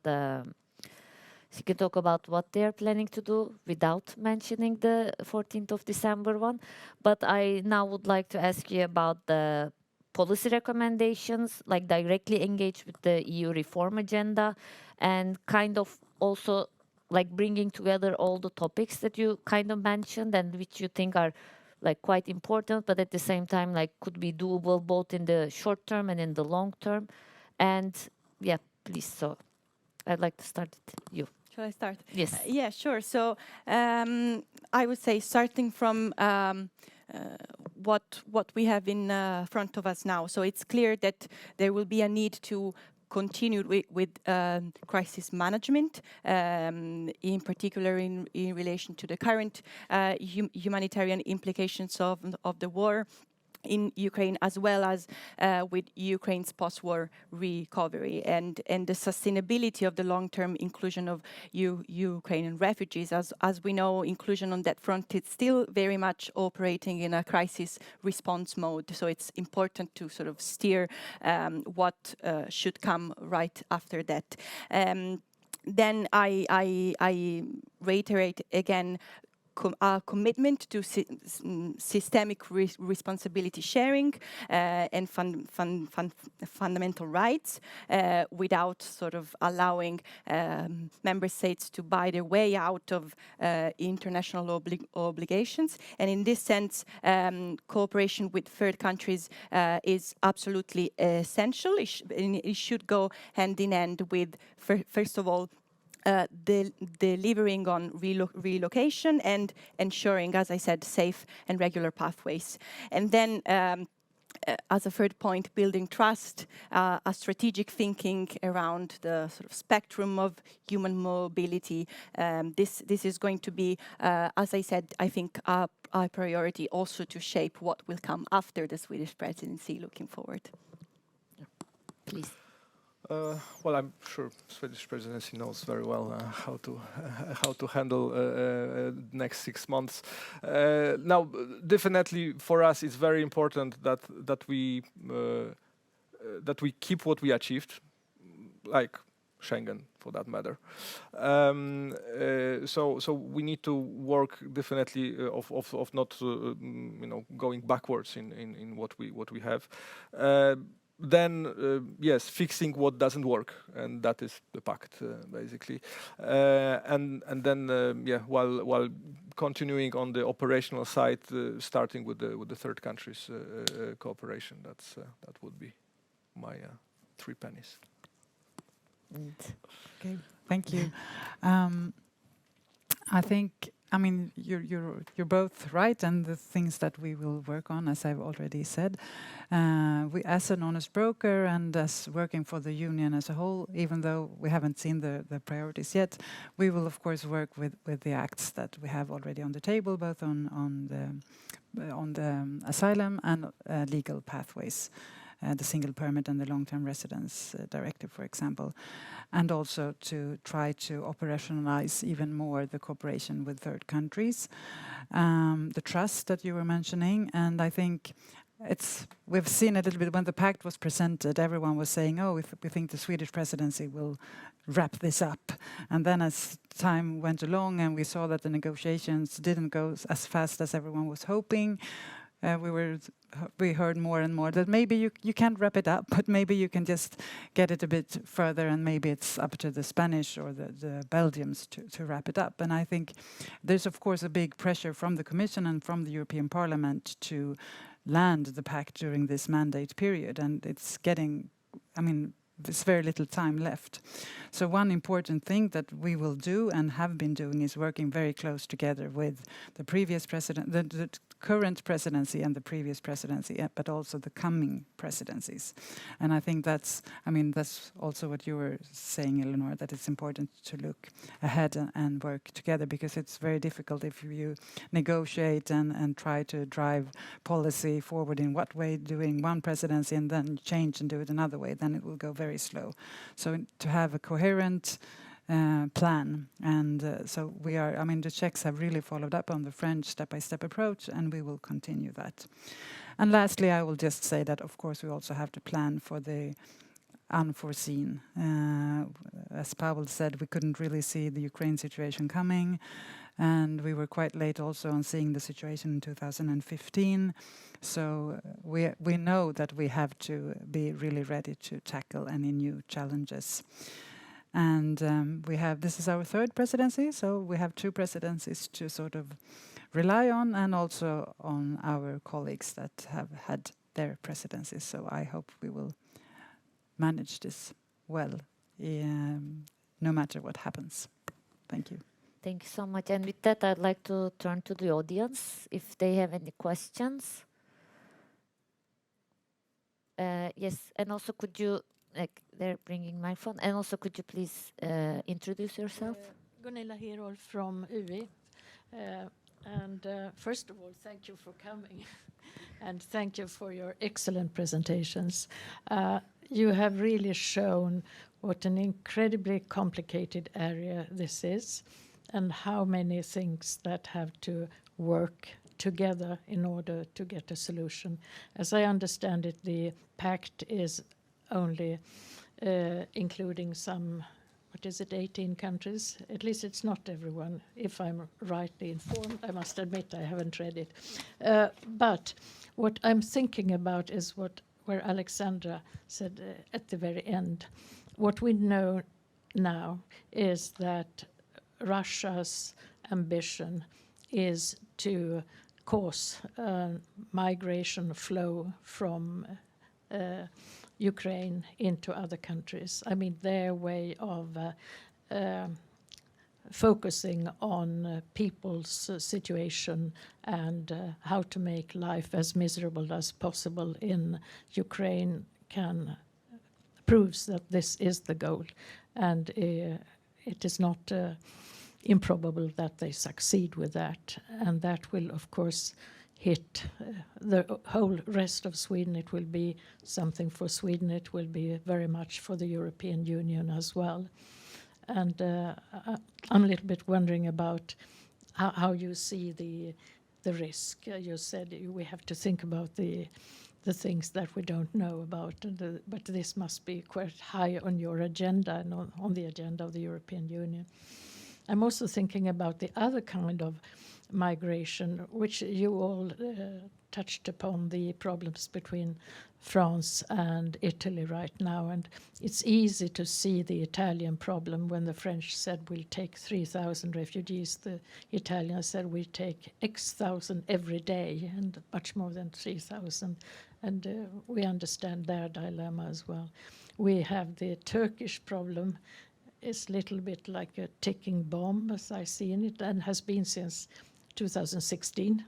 what they are planning to do without mentioning the 14th of December one. But I now would like to ask you about the policy recommendations, like directly engage with the EU reform agenda, and kind of also like bringing together all the topics that you kind of mentioned and which you think are like quite important, but at the same time like could be doable both in the short term and in the long term. And yeah, please. So I'd like to start with you. Shall I start? Yes. Yeah, sure. So I would say starting from what we have in front of us now. So it's clear that there will be a need to continue with crisis management, in particular in relation to the current humanitarian implications of the war in Ukraine, as well as with Ukraine's post-war recovery and the sustainability of the long-term inclusion of Ukrainian refugees. As we know, inclusion on that front is still very much operating in a crisis response mode. So it's important to sort of steer what should come right after that. Then I reiterate again our commitment to systemic responsibility sharing and fundamental rights without sort of allowing member states to buy their way out of international obligations. And in this sense, cooperation with third countries is absolutely essential. It should go hand in hand with, first of all, delivering on relocation and ensuring, as I said, safe and regular pathways. And then as a third point, building trust, a strategic thinking around the sort of spectrum of human mobility. This is going to be, as I said, I think a priority also to shape what will come after the Swedish presidency looking forward. Please. Well, I'm sure Swedish presidency knows very well how to handle next 6 months. Now, definitely for us, it's very important that we keep what we achieved, like Schengen, for that matter. So we need to work definitely of not going backwards in what we have. Then yes, fixing what doesn't work, and that is the pact basically. And then yeah, while continuing on the operational side, starting with the third countries cooperation. That would be my 3 pennies. Okay, thank you. I think I mean, you're both right, and the things that we will work on, as I've already said, we, as an honest broker and as working for the union as a whole, even though we haven't seen the priorities yet, we will of course work with the acts that we have already on the table, both on the asylum and legal pathways. The single permit and the long-term residence directive, for example, and also to try to operationalize even more the cooperation with third countries. The trust that you were mentioning, and I think we've seen a little bit when the pact was presented, everyone was saying, oh, we think the Swedish presidency will wrap this up. And then as time went along and we saw that the negotiations didn't go as fast as everyone was hoping, we heard more and more that maybe you can't wrap it up, but maybe you can just get it a bit further, and maybe it's up to the Spanish or the Belgians to wrap it up. And I think there's of course a big pressure from the Commission and from the European Parliament to land the pact during this mandate period, and it's getting, I mean, there's very little time left. So one important thing that we will do and have been doing is working very close together with the previous president, the current presidency and the previous presidency, but also the coming presidencies. And I think that's also what you were saying, Eleanor, that it's important to look ahead and work together, because it's very difficult if you negotiate and try to drive policy forward in what way during one presidency and then change and do it another way, then it will go very slow. So to have a coherent plan, and so we are, I mean, the Czechs have really followed up on the French step-by-step approach, and we will continue that. And lastly, I will just say that of course we also have to plan for the unforeseen. As Pavel said, we couldn't really see the Ukraine situation coming, and we were quite late also on seeing the situation in 2015. So we know that we have to be really ready to tackle any new challenges. And this is our third presidency, so we have 2 presidencies to sort of rely on, and also on our colleagues that have had their presidencies. So I hope we will manage this well, no matter what happens. Thank you. Thank you so much. And with that, I'd like to turn to the audience if they have any questions. Yes, and also could you, they're bringing my phone, and also could you please introduce yourself? Gunilla Herolf from UI. And first of all, thank you for coming and thank you for your excellent presentations. You have really shown what an incredibly complicated area this is, and how many things that have to work together in order to get a solution. As I understand it, the pact is only including some, 18 countries? At least it's not everyone, if I'm rightly informed. I must admit I haven't read it. But what I'm thinking about is where Alexandra said at the very end. What we know now is that Russia's ambition is to cause migration flow from Ukraine into other countries. I mean, their way of focusing on people's situation and how to make life as miserable as possible in Ukraine proves that this is the goal. And it is not improbable that they succeed with that. And that will, of course, hit the whole rest of Sweden. It will be something for Sweden. It will be very much for the European Union as well. And I'm a little bit wondering about how you see the risk. You said we have to think about the things that we don't know about, but this must be quite high on your agenda and on the agenda of the European Union. I'm also thinking about the other kind of migration, which you all touched upon, the problems between France and Italy right now. And it's easy to see the Italian problem when the French said we'll take 3,000 refugees. The Italians said we take X thousand every day, and much more than 3,000. And we understand their dilemma as well. We have the Turkish problem, is a little bit like a ticking bomb, as I see it, and has been since 2016.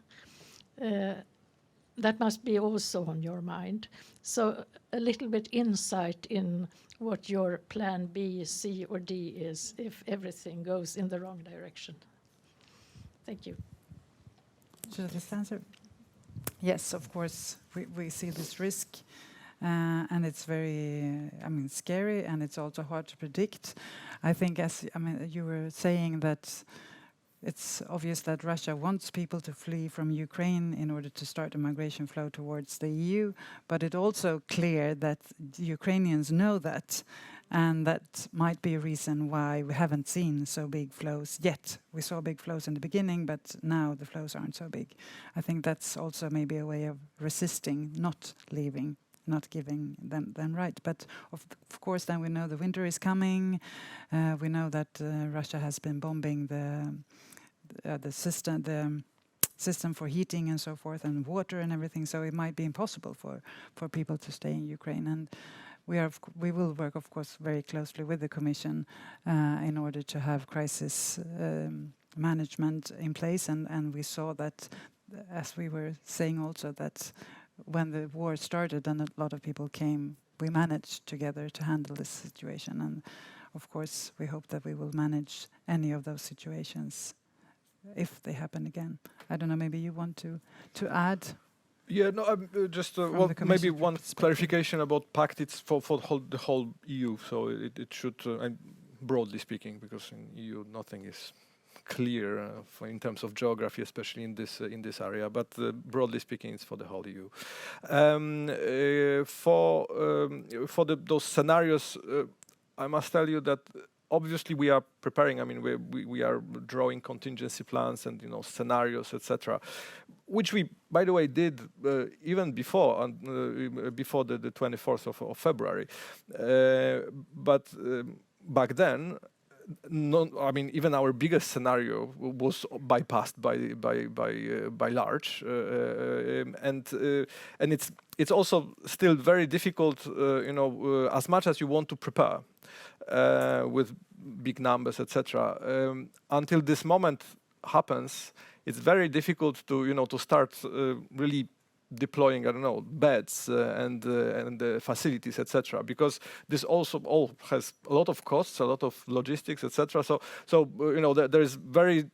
That must be also on your mind. So a little bit insight in what your plan B, C, or D is if everything goes in the wrong direction. Thank you. Should I just answer? Yes, of course, we see this risk, and it's very, scary, and it's also hard to predict. I think, you were saying that it's obvious that Russia wants people to flee from Ukraine in order to start a migration flow towards the EU, but it's also clear that the Ukrainians know that, and that might be a reason why we haven't seen so big flows yet. We saw big flows in the beginning, but now the flows aren't so big. I think that's also maybe a way of resisting, not leaving, not giving them right. But of course, then we know the winter is coming. We know that Russia has been bombing the system for heating and so forth, and water and everything. So it might be impossible for people to stay in Ukraine. And we will work, of course, very closely with the Commission in order to have crisis management in place. And we saw that, as we were saying also, that when the war started and a lot of people came, we managed together to handle this situation. And of course, we hope that we will manage any of those situations if they happen again. I don't know, maybe you want to add? Yeah, no, just well, maybe one clarification about PACT. It's for the whole EU, so it should, broadly speaking, because in EU nothing is clear in terms of geography, especially in this area. But broadly speaking, it's for the whole EU. For those scenarios, I must tell you that obviously we are preparing. I mean, we are drawing contingency plans and scenarios, etc., which we, by the way, did even before the 24th of February. But back then, even our biggest scenario was bypassed by large, and it's also still very difficult, as much as you want to prepare with big numbers, etc. Until this moment happens, it's very difficult to start really deploying, beds and facilities, etc. Because this also all has a lot of costs, a lot of logistics, etc. So there is very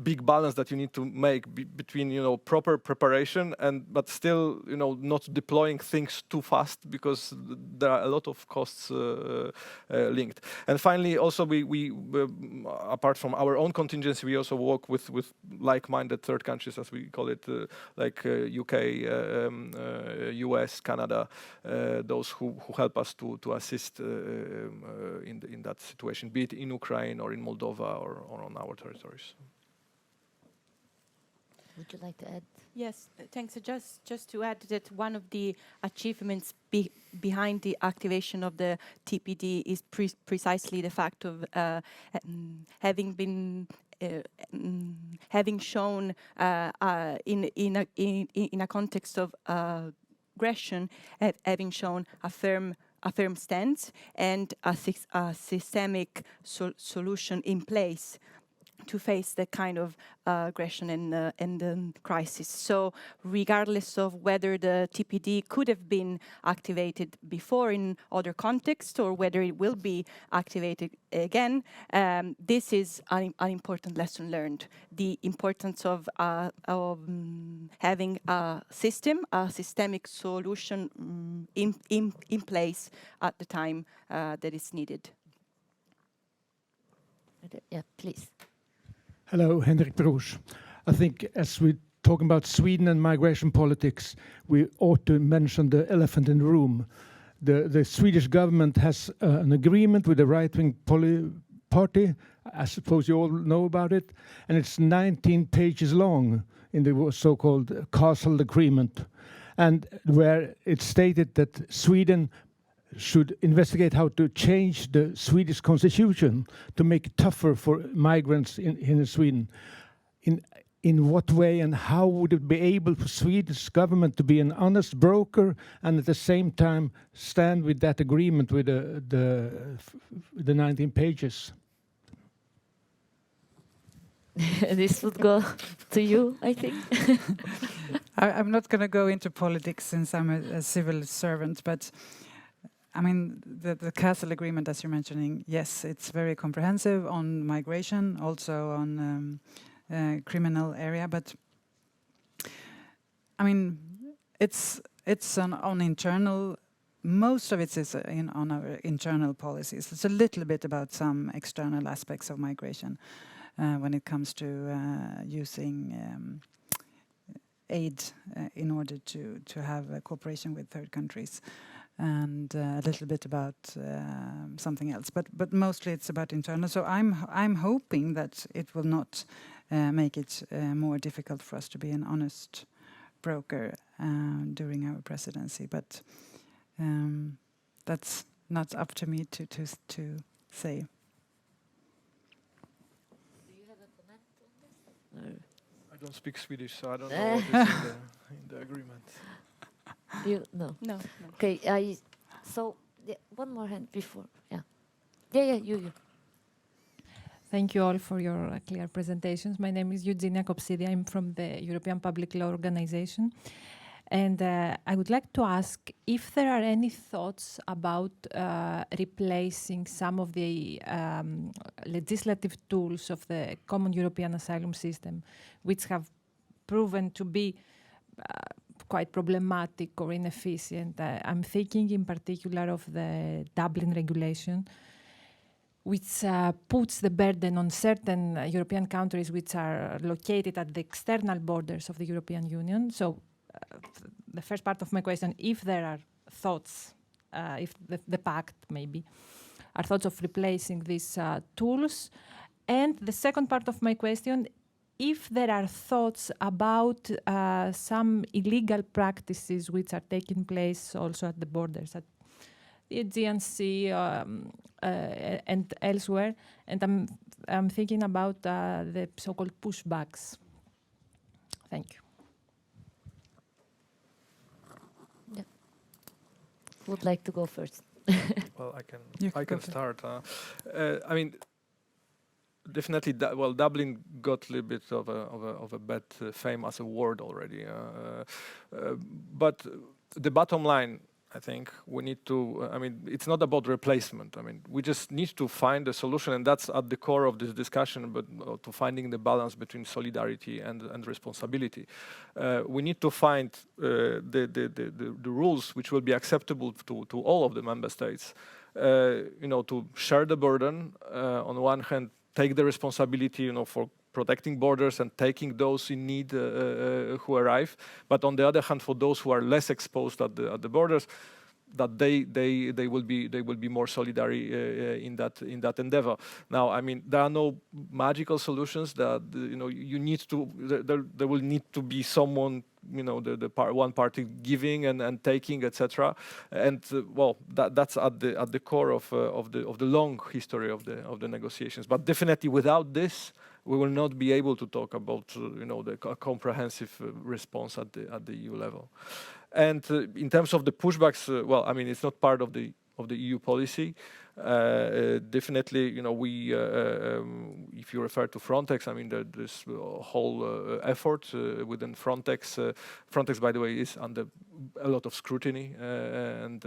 big balance that you need to make between proper preparation but still not deploying things too fast, because there are a lot of costs linked. And finally, also we apart from our own contingency, we also work with like-minded third countries, as we call it, like UK. US, Canada, those who help us to assist in that situation, be it in Ukraine or in Moldova or on our territories. Would you like to add? Yes, thanks. Just to add that one of the achievements behind the activation of the TPD is precisely the fact of having shown in a context of aggression, having shown a firm stance and a systemic solution in place to face the kind of aggression and crisis. So regardless of whether the TPD could have been activated before in other contexts or whether it will be activated again, this is an important lesson learned. The importance of having a systemic solution in place at the time that is needed. Yeah, please. Hello, Henrik Bruch. I think as we're talking about Sweden and migration politics, we ought to mention the elephant in the room. The Swedish government has an agreement with the right-wing party. I suppose you all know about it. And it's 19 pages long in the so-called Castle Agreement, and where it's stated that Sweden should investigate how to change the Swedish constitution to make it tougher for migrants in Sweden. in what way and how would it be able for Swedish government to be an honest broker and at the same time stand with that agreement with the 19 pages? This would go to you, I think. I'm not going to go into politics since I'm a civil servant, but I mean, the Castle Agreement, as you're mentioning, yes, it's very comprehensive on migration, also on criminal area, but I mean, it's on internal. Most of it is on our internal policies. It's a little bit about some external aspects of migration when it comes to using aid in order to have a cooperation with third countries, and a little bit about something else. But mostly it's about internal. So I'm hoping that it will not make it more difficult for us to be an honest broker during our presidency. But that's not up to me to say. Do you have a comment on this? I don't speak Swedish, so I don't know what is in the agreement. You no. No. Okay. So one more hand before. Yeah. You. Thank you all for your clear presentations. My name is Eugenia Kopsidi. I'm from the European Public Law Organization. And I would like to ask if there are any thoughts about replacing some of the legislative tools of the Common European Asylum System, which have proven to be quite problematic or inefficient. I'm thinking in particular of the Dublin regulation, which puts the burden on certain European countries which are located at the external borders of the European Union. So the first part of my question, if there are thoughts, if the pact maybe, are thoughts of replacing these tools. And the second part of my question, if there are thoughts about some illegal practices which are taking place also at the borders, at the Aegean Sea and elsewhere, and I'm thinking about the so-called pushbacks. Thank you. Yeah. Who would like to go first? Well, You I go can first. start. I mean, definitely, Dublin got a little bit of a bad fame as a word already. But the bottom line, I think, we need to. I mean, it's not about replacement. I mean, we just need to find a solution, and that's at the core of this discussion. But to finding the balance between solidarity and responsibility, we need to find the rules which will be acceptable to all of the member states. To share the burden on one hand, take the responsibility, for protecting borders and taking those in need who arrive, but on the other hand, for those who are less exposed at the borders, that they will be more solidary in that endeavor. Now, I mean, there are no magical solutions. That you need to. There will need to be someone. One party giving and taking, etc. And well, that's at the core of the long history of the negotiations. But definitely, without this, we will not be able to talk about the comprehensive response at the EU level. And in terms of the pushbacks, well, I mean, it's not part of the EU policy. Definitely, we, if you refer to Frontex, I mean, there's a whole effort within Frontex. Frontex, by the way, is under a lot of scrutiny, and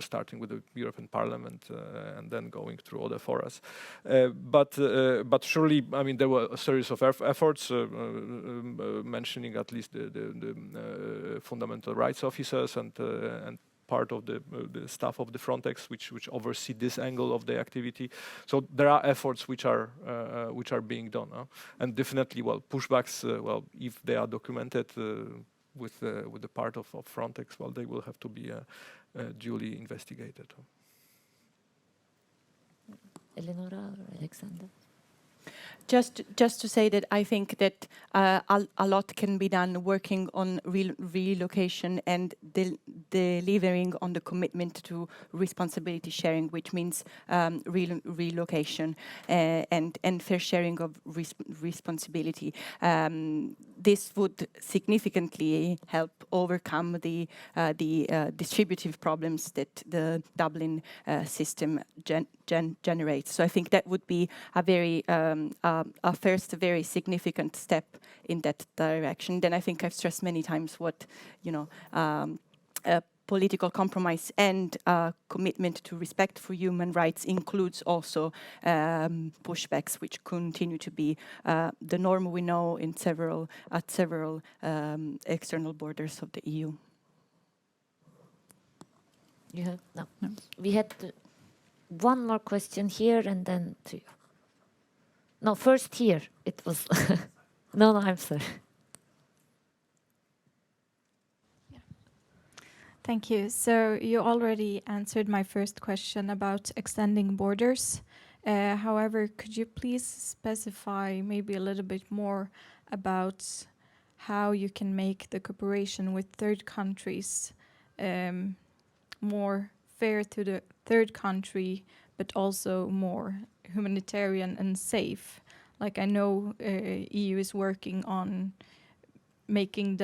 starting with the European Parliament and then going through other forums. But surely, I mean, there were a series of efforts mentioning at least the fundamental rights officers and part of the staff of the Frontex, which oversee this angle of the activity. So there are efforts which are being done, and definitely, well, pushbacks. Well, if they are documented with the part of Frontex, well, they will have to be duly investigated. Eleonora or Alexander? Just to say that I think that a lot can be done working on relocation and delivering on the commitment to responsibility sharing, which means relocation and fair sharing of responsibility. This would significantly help overcome the distributive problems that the Dublin system generates. So I think that would be a very a first very significant step in that direction. Then I think I've stressed many times what political compromise and commitment to respect for human rights includes also pushbacks, which continue to be the norm we know in several external borders of the EU. You have no. We had one more question here and then to you. No, first here. It was no, I'm sorry. Thank you. So you already answered my first question about extending borders. However, could you please specify maybe a little bit more about how you can make the cooperation with third countries more fair to the third country, but also more humanitarian and safe? Like I know EU is working on making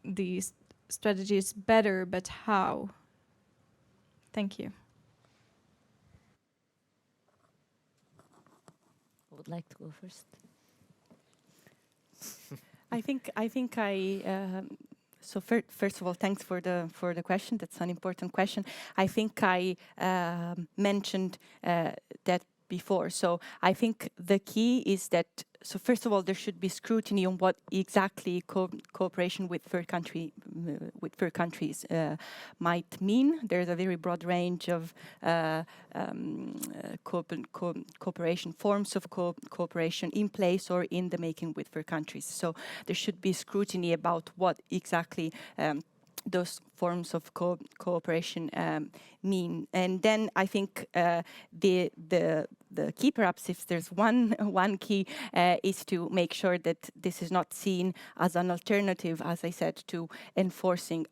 these strategies better, but how? Thank you. I would like to go first. So first of all, thanks for the question. That's an important question. I think I mentioned that before. So I think the key is that, so first of all, there should be scrutiny on what exactly cooperation with third countries might mean. There's a very broad range of cooperation, forms of cooperation in place or in the making with third countries. So there should be scrutiny about what exactly those forms of cooperation mean. And then I think the key, perhaps if there's one key, is to make sure that this is not seen as an alternative, as I said, to enforcing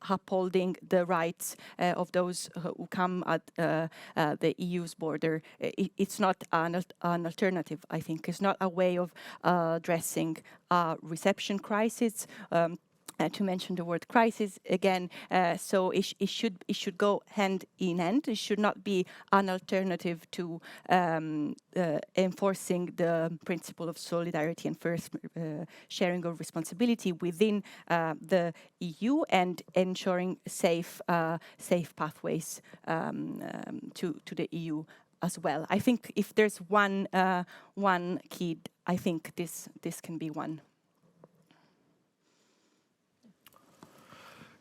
upholding the rights of those who come at the EU's border. It's not an alternative, I think. It's not a way of addressing a reception crisis. To mention the word crisis again, so it should go hand in hand. It should not be an alternative to enforcing the principle of solidarity and first sharing of responsibility within the EU and ensuring safe pathways to the EU as well. I think if there's one key, I think this can be one.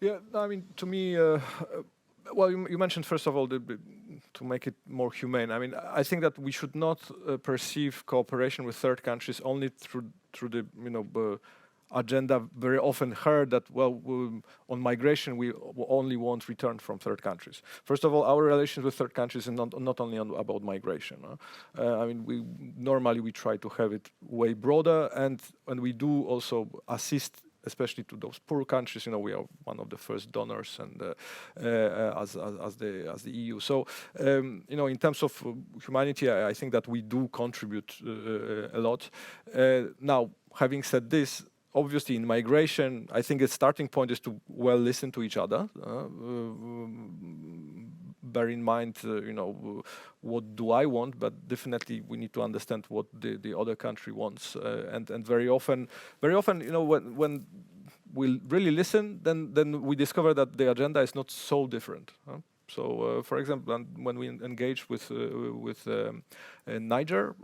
Yeah, I mean, to me, well, you mentioned, first of all, to make it more humane. I mean, I think that we should not perceive cooperation with third countries only through the, agenda very often heard that, well, on migration, we only want return from third countries. First of all, our relations with third countries is not only about migration. I mean, we try to have it way broader, and we do also assist, especially to those poor countries. We are one of the first donors, and as the EU. So, in terms of humanity, I think that we do contribute a lot. Now, having said this, obviously in migration, I think a starting point is to well listen to each other. Bear in mind, what do I want, but definitely we need to understand what the other country wants. And very often, when we really listen, then we discover that the agenda is not so different. So, for example, when we engaged with Niger,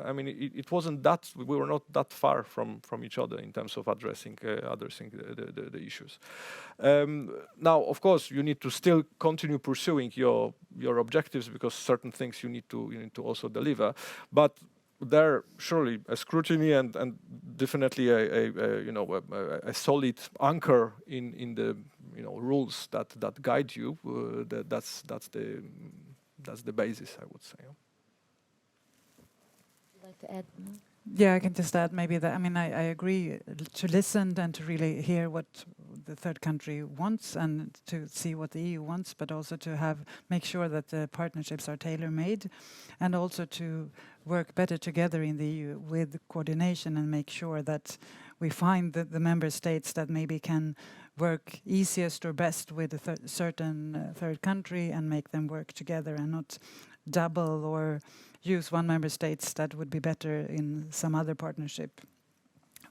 I mean, it wasn't that we were not that far from each other in terms of addressing the issues. Now, of course, you need to still continue pursuing your objectives, because certain things you need to also deliver, but there surely a scrutiny and definitely a solid anchor in the rules that guide you. That's the basis, I would say. Would you like to add? No? Yeah, I can just add maybe that, I mean, I agree to listen and to really hear what the third country wants and to see what the EU wants, but also to make sure that the partnerships are tailor-made and also to work better together in the EU with coordination and make sure that we find the member states that maybe can work easiest or best with a certain third country and make them work together and not double or use one member states that would be better in some other partnership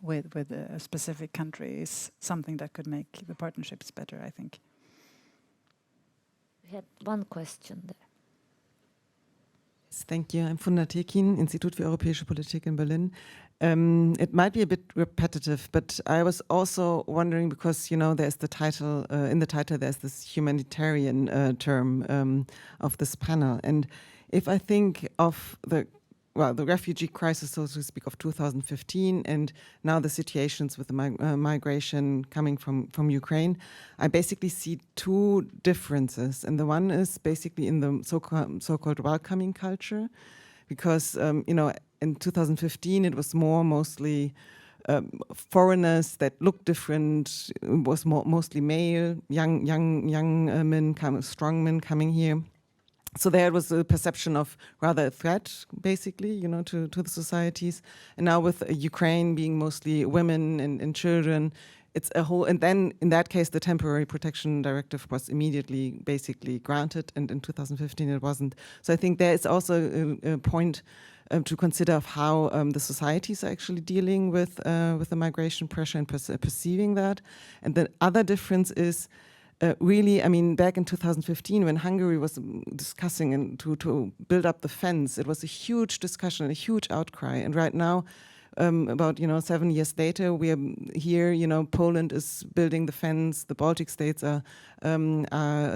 with a specific country is something that could make the partnerships better, I think. We had one question there. Thank you. I'm Funda Tekin, Institut für Europäische Politik in Berlin. It might be a bit repetitive, but I was also wondering because, you know, there's the title, in the title there's this humanitarian term of this panel. And if I think of the refugee crisis, so to speak, of 2015, and now the situations with the migration coming from Ukraine, I basically see two differences. And the one is basically in the so-called welcoming culture, because, you know, in 2015, it was mostly foreigners that looked different. It was mostly male, young men, strong men coming here. So there was a perception of rather a threat, basically, you know, to the societies. And now with Ukraine being mostly women and children, it's a whole, and then in that case, the temporary protection directive was immediately basically granted, and in 2015 it wasn't. So I think there is also a point to consider of how the societies are actually dealing with the migration pressure and perceiving that. And the other difference is really, I mean, back in 2015, when Hungary was discussing and to build up the fence, it was a huge discussion, a huge outcry. And right now, about 7 years later, we are here. Poland is building the fence. The Baltic states are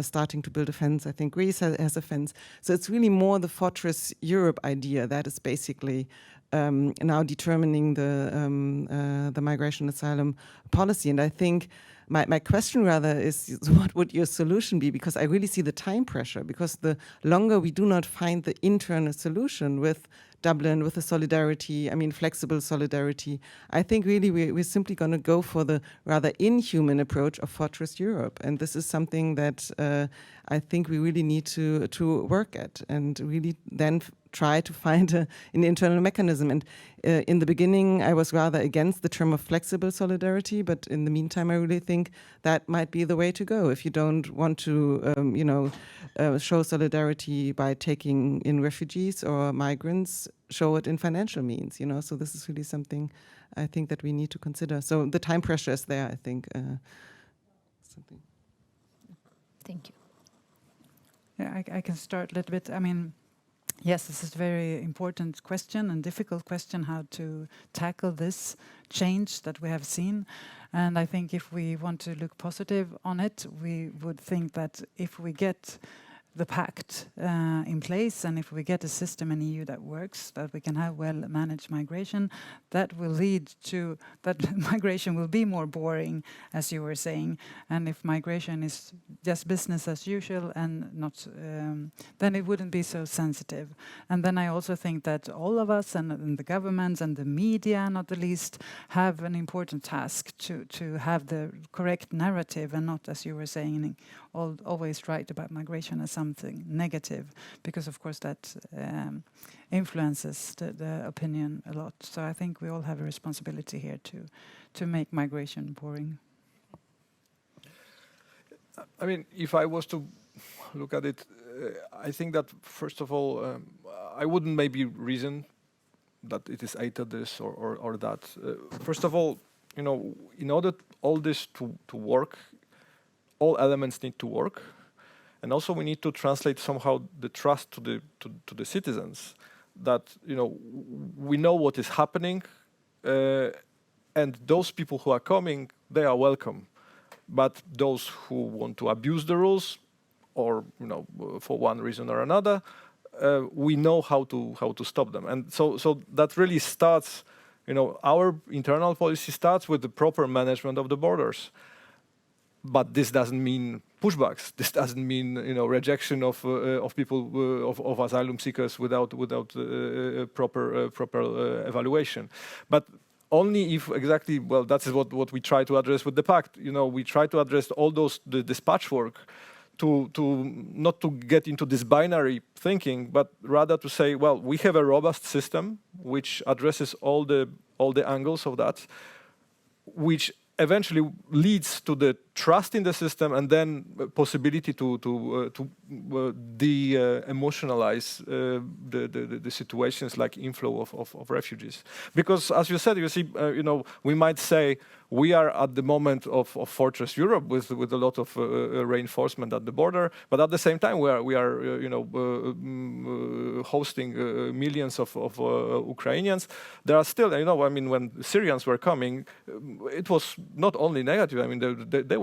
starting to build a fence. I think Greece has a fence. So it's really more the Fortress Europe idea that is basically now determining the migration asylum policy. And I think my question rather is, what would your solution be? Because I really see the time pressure, because the longer we do not find the internal solution with Dublin, with the solidarity, I mean, flexible solidarity, I think really we're simply going to go for the rather inhuman approach of Fortress Europe. And this is something that I think we really need to work at and really then try to find an internal mechanism. And in the beginning, I was rather against the term of flexible solidarity, but in the meantime, I really think that might be the way to go. If you don't want to, show solidarity by taking in refugees or migrants, show it in financial means, So this is really something I think that we need to consider. So the time pressure is there, I think. Something. Thank you. Yeah, I can start a little bit. I mean, yes, this is a very important question and difficult question, how to tackle this change that we have seen. And I think if we want to look positive on it, we would think that if we get the pact in place, and if we get a system in EU that works, that we can have well-managed migration, that will lead to that migration will be more boring, as you were saying. And if migration is just business as usual and not, then it wouldn't be so sensitive. And then I also think that all of us and the governments and the media, not the least, have an important task to have the correct narrative and not, as you were saying, always write about migration as something negative, because of course that influences the opinion a lot. So I think we all have a responsibility here to make migration boring. I mean, if I was to look at it, I think that first of all, I wouldn't maybe reason that it is either this or that. First of all, in order all this to work, all elements need to work, and also we need to translate somehow the trust to the citizens that we know what is happening, and those people who are coming, they are welcome, but those who want to abuse the rules, or for one reason or another, we know how to stop them. And so that really starts, our internal policy starts with the proper management of the borders. But this doesn't mean pushbacks. This doesn't mean rejection of people of asylum seekers without proper evaluation. But only if exactly, well, that is what we try to address with the pact. We try to address all this patchwork to not to get into this binary thinking, but rather to say, well, we have a robust system which addresses all the angles of that, which eventually leads to the trust in the system and then possibility to de-emotionalize the situations like inflow of refugees. Because as you said, you see, we might say we are at the moment of Fortress Europe with a lot of reinforcement at the border, but at the same time we are hosting millions of Ukrainians. There are still, when Syrians were coming, it was not only negative. I mean, they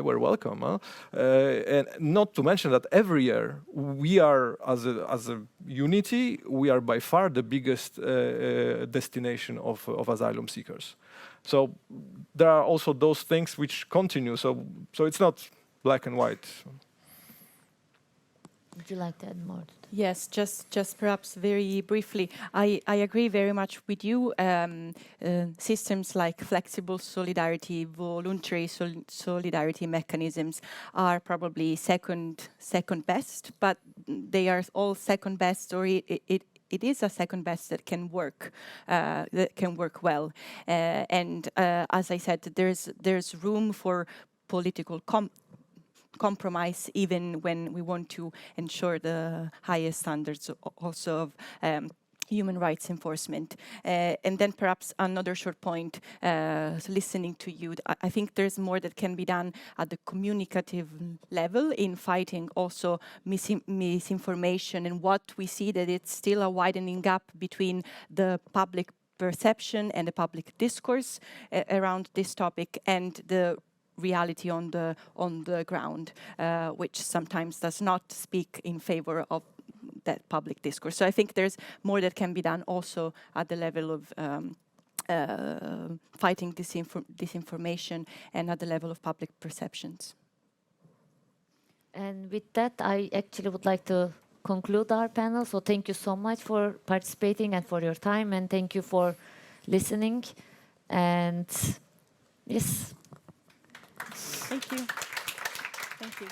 were welcome, and not to mention that every year we are, as a unity, we are by far the biggest destination of asylum seekers. So there are also those things which continue. So it's not black and white. Would you like to add more? Yes, just perhaps very briefly. I agree very much with you. Systems like flexible solidarity, voluntary solidarity mechanisms are probably second best, but they are all second best, or it is a second best that can work well. And as I said, there's room for political compromise, even when we want to ensure the highest standards also of human rights enforcement. And then perhaps another short point, listening to you, I think there's more that can be done at the communicative level in fighting also misinformation, and what we see that it's still a widening gap between the public perception and the public discourse around this topic and the reality on the ground, which sometimes does not speak in favor of that public discourse. So I think there's more that can be done also at the level of fighting disinformation and at the level of public perceptions. And with that, I actually would like to conclude our panel. So thank you so much for participating and for your time, and thank you for listening. And yes. Thank you. Thank you.